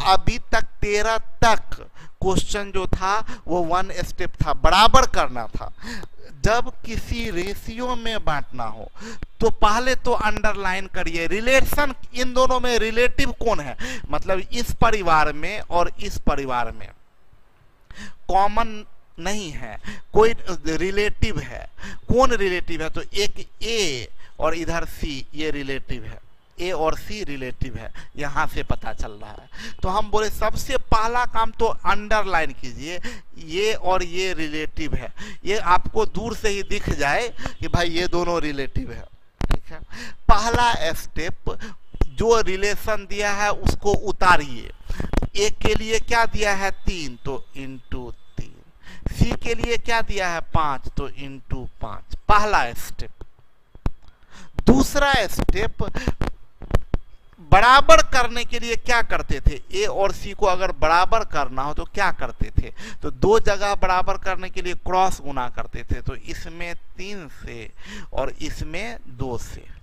Speaker 1: अभी तक 13 तक क्वेश्चन जो था वो 1 स्टेप था, बराबर करना था। जब किसी रेशियो में बांटना हो तो पहले तो अंडरलाइन करिए रिलेशन, इन दोनों में रिलेटिव कौन है, मतलब इस परिवार में और इस परिवार में कॉमन नहीं है, कोई रिलेटिव है। कौन रिलेटिव है, तो एक ए और इधर सी, ये रिलेटिव है, ए और सी रिलेटिव है, यहां से पता चल रहा है। तो हम बोले सबसे पहला काम तो अंडरलाइन कीजिए, ये और ये रिलेटिव है। ये आपको दूर से ही दिख जाए कि भाई ये दोनों रिलेटिव है, ठीक है। पहला स्टेप, जो रिलेशन दिया है उसको उतारिए। ए के लिए क्या दिया है 3, तो इंटू 3। सी के लिए क्या दिया है 5, तो इंटू 5। पहला स्टेप। दूसरा स्टेप, बराबर करने के लिए क्या करते थे, ए और सी को अगर बराबर करना हो तो क्या करते थे, तो 2 जगह बराबर करने के लिए क्रॉस गुना करते थे। तो इसमें 3 से और इसमें 2 से,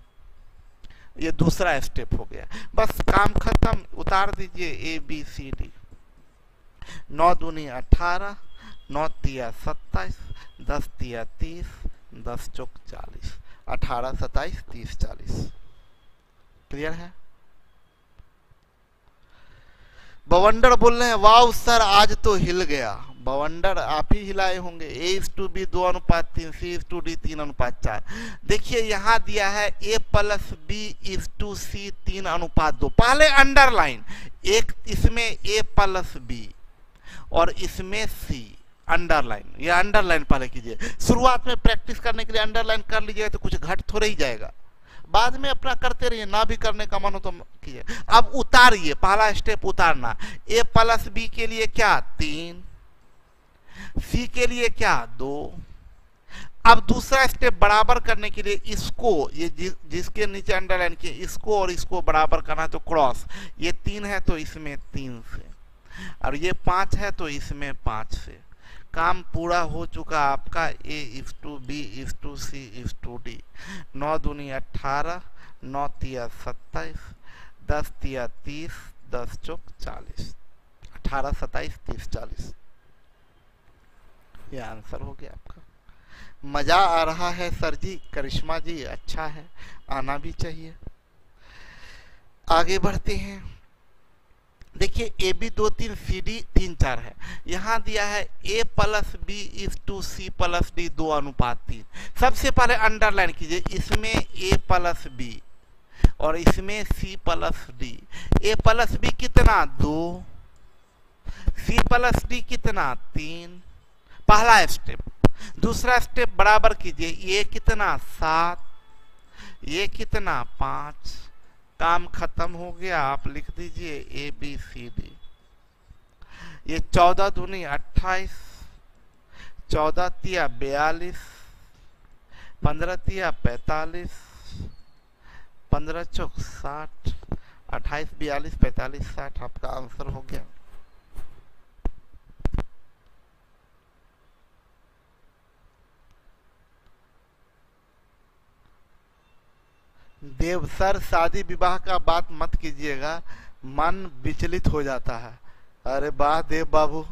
Speaker 1: ये दूसरा स्टेप हो गया। बस काम खत्म, उतार दीजिए ABCD। 9 दूनी 18, 9 तिया 27, 10 तिया 30, 10 चौक 40, 18 27 30 40। क्लियर है। बवंडर बोल रहे हैं वाव सर आज तो हिल गया। बवंडर आप ही हिलाए होंगे। A:B 2:3, C:D 3:4। देखिए यहां दिया है A+B:C 3:2। पहले अंडरलाइन, एक इसमें A+B और इसमें सी, अंडरलाइन, ये अंडरलाइन पहले कीजिए। शुरुआत में प्रैक्टिस करने के लिए अंडरलाइन कर लीजिएगा तो कुछ घट थोड़े ही जाएगा, बाद में अपना करते रहिए, ना भी करने का मन हो तो कीजिए। अब उतारिए, पहला स्टेप उतारना। ए प्लस बी के लिए क्या 3, सी के लिए क्या 2। अब दूसरा स्टेप बराबर करने के लिए इसको, ये जिसके नीचे अंडरलाइन किए, इसको और इसको बराबर करना है तो क्रॉस, ये 3 है तो इसमें 3 से, और ये 5 है तो इसमें 5 से। काम पूरा हो चुका आपका। A is to B is to C is to D. 9 दूनी 18, 9 तिया 27, 10 तिया 30, 10 चौक 40, 18 27 30 40। ये आंसर हो गया आपका। मजा आ रहा है सर जी? करिश्मा जी अच्छा है, आना भी चाहिए। आगे बढ़ते हैं। देखिए ए बी 2 3 सी डी 3 4 है। यहाँ दिया है A plus B is to C plus D 2:3। सबसे पहले अंडरलाइन कीजिए, इसमें ए प्लस बी और इसमें सी प्लस डी। ए प्लस बी कितना 2, सी प्लस डी कितना 3, पहला स्टेप। दूसरा स्टेप बराबर कीजिए, ये कितना 7, ये कितना 5। काम खत्म हो गया, आप लिख दीजिए ए बी सी डी। ये 14 दूनी 28, 14 तिया 42, 15 तिया 45, 15 चौक 60, 28 42 45 60। आपका आंसर हो गया। देव सर शादी विवाह का बात मत कीजिएगा, मन विचलित हो जाता है। अरे वाह देव बाबू,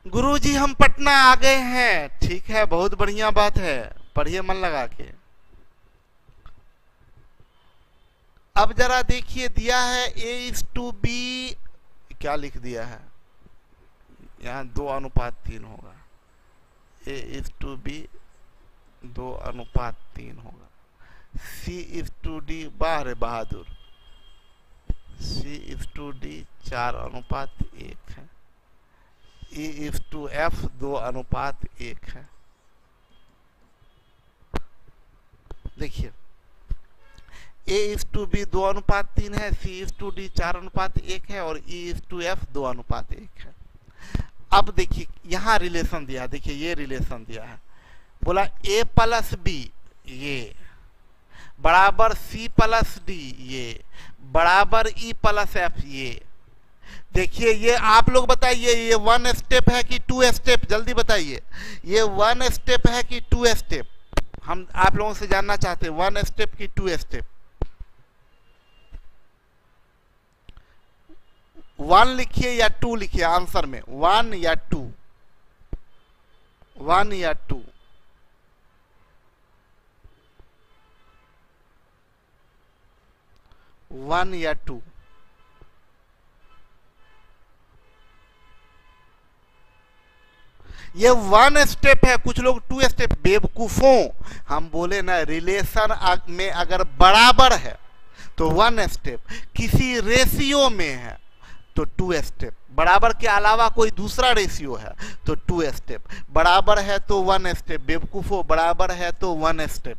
Speaker 1: गुरुजी हम पटना आ गए हैं। ठीक है, बहुत बढ़िया बात है, पढ़िए मन लगा के। अब जरा देखिए, दिया है ए इज टू बी, क्या लिख दिया है यहाँ 2:3 होगा। ए इज टू बी 2:3 होगा। सी इज टू डी, बाहर बहादुर, सी इज टू डी 4:1 है। ई इज टू एफ 2:1 है। देखिए ए इज टू बी 2:3 है, सी इज टू डी 4:1 है और ई इज टू एफ 2:1 है। अब देखिए यहाँ रिलेशन दिया, देखिए ये रिलेशन दिया है, बोला ए प्लस बी ये बराबर सी प्लस डी ये बराबर ई प्लस एफ। ये देखिए, ये आप लोग बताइए, ये 1 स्टेप है कि 2 स्टेप? जल्दी बताइए, ये 1 स्टेप है कि 2 स्टेप? हम आप लोगों से जानना चाहते हैं, 1 स्टेप की 2 स्टेप? 1 लिखिए या 2 लिखिए आंसर में, 1 या 2, 1 या 2? वन या 2? ये 1 स्टेप है, कुछ लोग 2 स्टेप। बेवकूफों, हम बोले ना रिलेशन में अगर बराबर है तो 1 स्टेप, किसी रेशियो में है तो 2 स्टेप, बराबर के अलावा कोई दूसरा रेशियो है तो 2 स्टेप, बराबर है तो 1 स्टेप। बेवकूफों, बराबर है तो 1 स्टेप।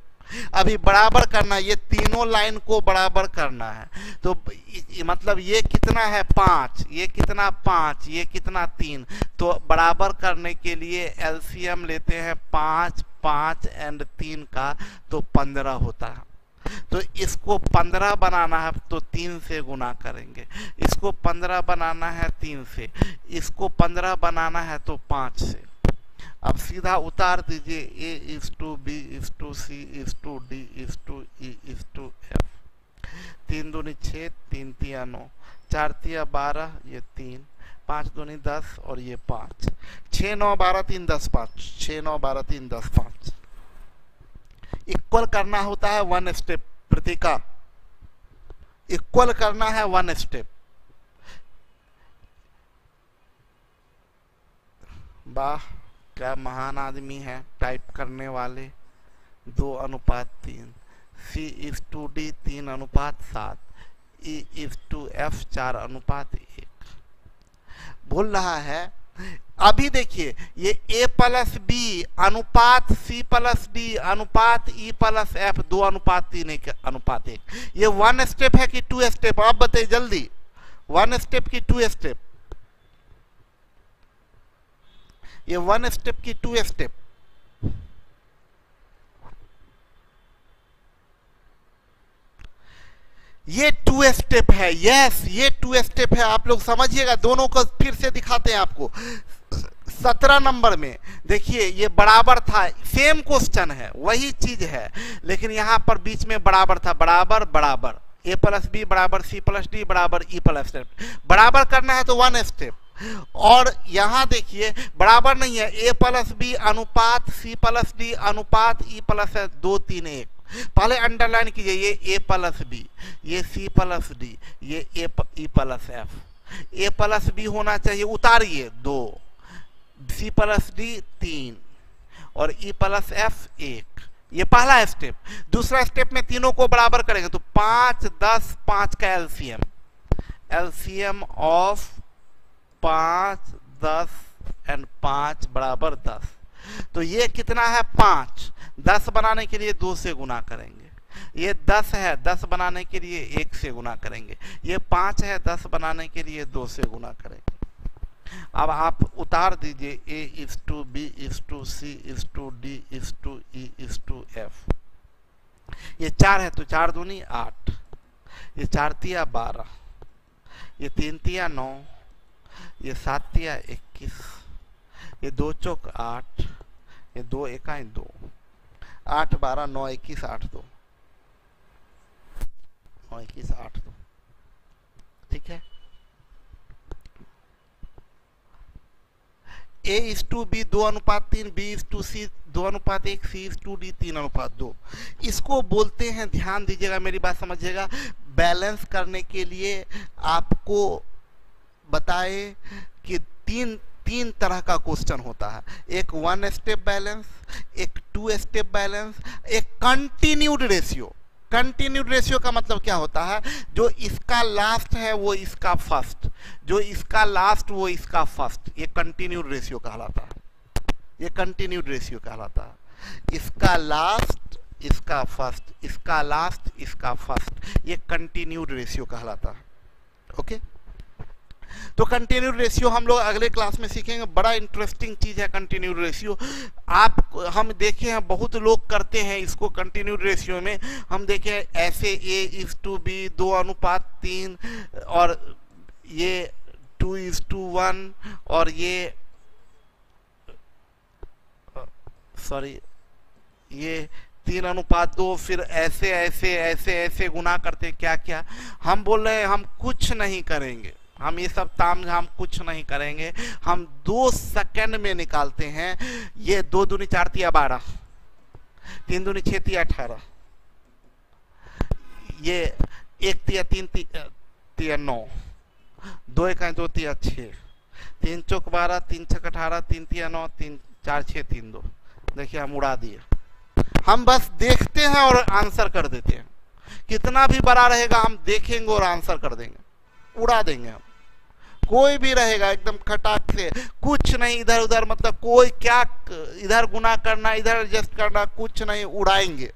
Speaker 1: अभी बराबर करना, ये तीनों लाइन को बराबर करना है तो मतलब ये कितना है 5, ये कितना 5, ये कितना 3। तो बराबर करने के लिए एलसीएम लेते हैं 5, 5 एंड 3 का, तो 15 होता है। तो इसको 15 बनाना है तो 3 से गुना करेंगे, इसको 15 बनाना है 3 से, इसको 15 बनाना है तो 5 से। अब सीधा उतार दीजिए, A is to B is to C is to D is to E is to F. 3 दूनी 6, 3 तिया 9, 4 तिया 12, ये 3, 5 दूनी 10 और ये 5, 6 9 12 3 10 5, 6 9 12 3 10 5। इक्वल करना होता है 1 स्टेप, प्रतिका इक्वल करना है 1 स्टेप। वाह, क्या महान आदमी है टाइप करने वाले। 2:3, C/D 3:7, E/F 4:1 बोल रहा है। अभी देखिए ये A+B अनुपात C+D अनुपात E+F 2:3:1। ये 1 स्टेप है कि 2 स्टेप? आप बताइए जल्दी, 1 स्टेप की 2 स्टेप? ये 1 स्टेप की 2 स्टेप? ये 2 स्टेप है। यस, ये 2 स्टेप है। आप लोग समझिएगा, दोनों को फिर से दिखाते हैं आपको। 17 नंबर में देखिए ये बराबर था, सेम क्वेश्चन है, वही चीज है, लेकिन यहां पर बीच में बराबर था। बराबर बराबर A+B बराबर C+D बराबर E+F। बराबर करना है तो 1 स्टेप। और यहां देखिए बराबर नहीं है, A+B अनुपात C+D अनुपात E+F 2:3:1। पहले अंडरलाइन कीजिए, ये A+B, ये C+D, ये E+F। A+B होना चाहिए, उतारिए 2, C+D 3 और E+F 1। ये पहला स्टेप। दूसरा स्टेप में तीनों को बराबर करेंगे तो 5, 10, 5 का एलसीएम, एलसीएम ऑफ 5, 10 एंड 5 बराबर 10। तो ये कितना है? 5। 10 बनाने के लिए 2 से गुना करेंगे। ये 10 है, 10 बनाने के लिए 1 से गुना करेंगे। ये 5 है, 10 बनाने के लिए 2 से गुना करेंगे। अब आप उतार दीजिए A/B/C/D/E/F। ये 4 है तो 4 दूनी 8, ये 4 तिया 12, ये 3 तिया 9, ये 7 तिया 21, ये 2 चौक 8, ये 2 एकाई 2, 8 12 9 21 8 2, 9 21 8 2। ठीक है। A/B 2:3, B/C 2:1, C/D 3:2। इसको बोलते हैं, ध्यान दीजिएगा, मेरी बात समझिएगा, बैलेंस करने के लिए आपको बताए कि तीन तरह का क्वेश्चन होता है। एक 1 स्टेप बैलेंस, एक 2 स्टेप बैलेंस, एक कंटिन्यूड रेशियो। कंटिन्यूड रेशियो का मतलब क्या होता है? जो इसका लास्ट है वो इसका फर्स्ट, जो इसका लास्ट वो इसका फर्स्ट। ये कंटिन्यूड रेशियो कहलाता है। ये कंटिन्यूड रेशियो कहलाता है। इसका लास्ट इसका फर्स्ट, इसका लास्ट इसका फर्स्ट, ये कंटिन्यूड रेशियो कहलाता है। ओके, तो कंटिन्यूड रेशियो हम लोग अगले क्लास में सीखेंगे। बड़ा इंटरेस्टिंग चीज है कंटिन्यूड रेशियो। हम देखे हैं बहुत लोग करते हैं इसको। कंटिन्यूड रेशियो में हम देखे हैं ऐसे A/B 2:3 और ये 2:1 और ये ये 3:2, फिर ऐसे ऐसे ऐसे ऐसे गुना करते क्या क्या। हम बोल रहे हैं हम कुछ नहीं करेंगे, हम ये सब तामझाम कुछ नहीं करेंगे। हम 2 सेकंड में निकालते हैं। ये 2 दूनी 4 तिया 12, 3 दूनी 6 तिया 18, ये 1 तिया 3 तिया 9, 2 एकाई 2 तिया 6, 3 चौक 12, 3 छक 18, 3 तिया 9, 3 4 6 3 2। देखिए हम उड़ा दिए। हम बस देखते हैं और आंसर कर देते हैं। कितना भी बड़ा रहेगा हम देखेंगे और आंसर कर देंगे, उड़ा देंगे हम। कोई भी रहेगा एकदम खटाक से, कुछ नहीं इधर उधर, मतलब कोई क्या इधर गुना करना इधर एडजस्ट करना, कुछ नहीं, उड़ाएंगे।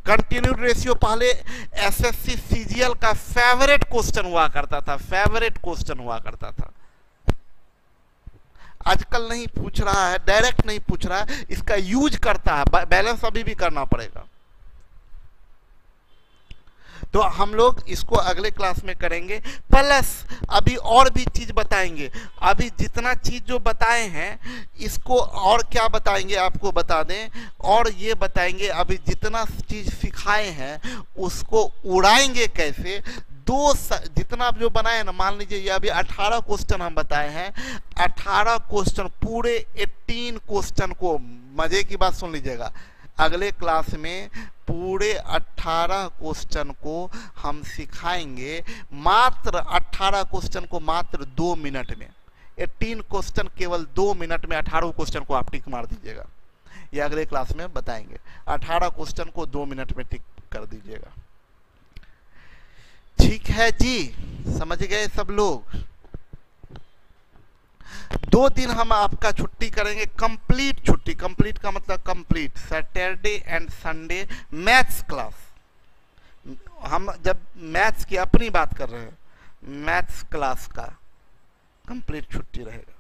Speaker 1: कंटिन्यूड रेशियो पहले एसएससी सीजीएल का फेवरेट क्वेश्चन हुआ करता था, फेवरेट क्वेश्चन हुआ करता था। आजकल नहीं पूछ रहा है, डायरेक्ट नहीं पूछ रहा है, इसका यूज करता है। बैलेंस अभी भी करना पड़ेगा। तो हम लोग इसको अगले क्लास में करेंगे। प्लस अभी और भी चीज बताएंगे। अभी जितना चीज जो बताए हैं इसको और क्या बताएंगे आपको बता दें, और ये बताएंगे अभी जितना चीज सिखाए हैं उसको उड़ाएंगे कैसे। जितना जो बनाए ना, मान लीजिए ये अभी 18 क्वेश्चन हम बताए हैं। 18 क्वेश्चन, पूरे 18 क्वेश्चन को, मजे की बात सुन लीजिएगा, अगले क्लास में पूरे 18 क्वेश्चन को हम सिखाएंगे। मात्र 18 क्वेश्चन को मात्र 2 मिनट में। 18 क्वेश्चन केवल 2 मिनट में 18 क्वेश्चन को आप टिक मार दीजिएगा। ये अगले क्लास में बताएंगे। 18 क्वेश्चन को 2 मिनट में टिक कर दीजिएगा। ठीक है जी, समझ गए सब लोग। 2 दिन हम आपका छुट्टी करेंगे, कंप्लीट छुट्टी। कंप्लीट का मतलब complete, Saturday and Sunday maths class. हम जब मैथ्स की अपनी बात कर रहे हैं, मैथ्स क्लास का कंप्लीट छुट्टी रहेगा।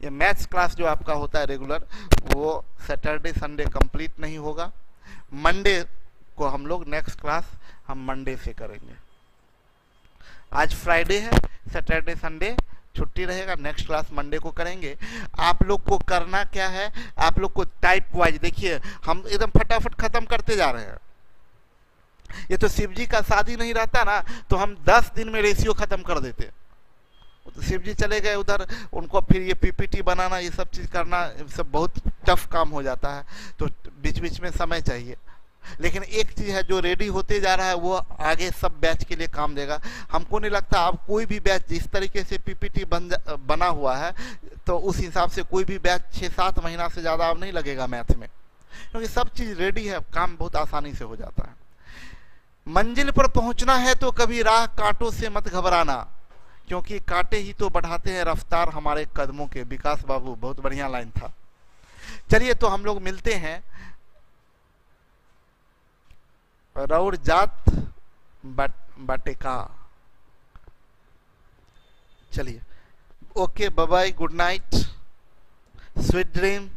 Speaker 1: ये मैथ्स क्लास जो आपका होता है रेगुलर, वो सैटरडे संडे कंप्लीट नहीं होगा। मंडे को हम लोग नेक्स्ट क्लास हम मंडे से करेंगे। आज फ्राइडे है, सैटरडे संडे छुट्टी रहेगा, नेक्स्ट क्लास मंडे को करेंगे। आप लोग को करना क्या है, आप लोग को टाइप वाइज देखिए, हम एकदम फटाफट खत्म करते जा रहे हैं। ये तो शिव जी का शादी नहीं रहता ना, तो हम 10 दिन में रेशियो खत्म कर देते। तो शिव जी चले गए उधर, उनको फिर ये पीपीटी बनाना, ये सब चीज करना, सब बहुत टफ काम हो जाता है, तो बीच बीच में समय चाहिए। लेकिन एक चीज है, जो रेडी होते जा रहा है वो आगे सब बैच के लिए काम देगा। हमको नहीं लगता अब कोई भी बैच जिस तरीके से पीपीटी बना हुआ है, तो उस हिसाब से कोई भी बैच 6-7 महीना से ज्यादा अब नहीं लगेगा मैथ में, क्योंकि सब चीज रेडी है, काम बहुत आसानी से हो जाता है। मंजिल पर पहुंचना है तो कभी राह कांटों से मत घबराना, क्योंकि कांटे ही तो बढ़ाते हैं रफ्तार हमारे कदमों के। विकास बाबू, बहुत बढ़िया लाइन था। चलिए तो हम लोग मिलते हैं। रौर जात बटेका। चलिए, okay, bye bye, good night, sweet dream.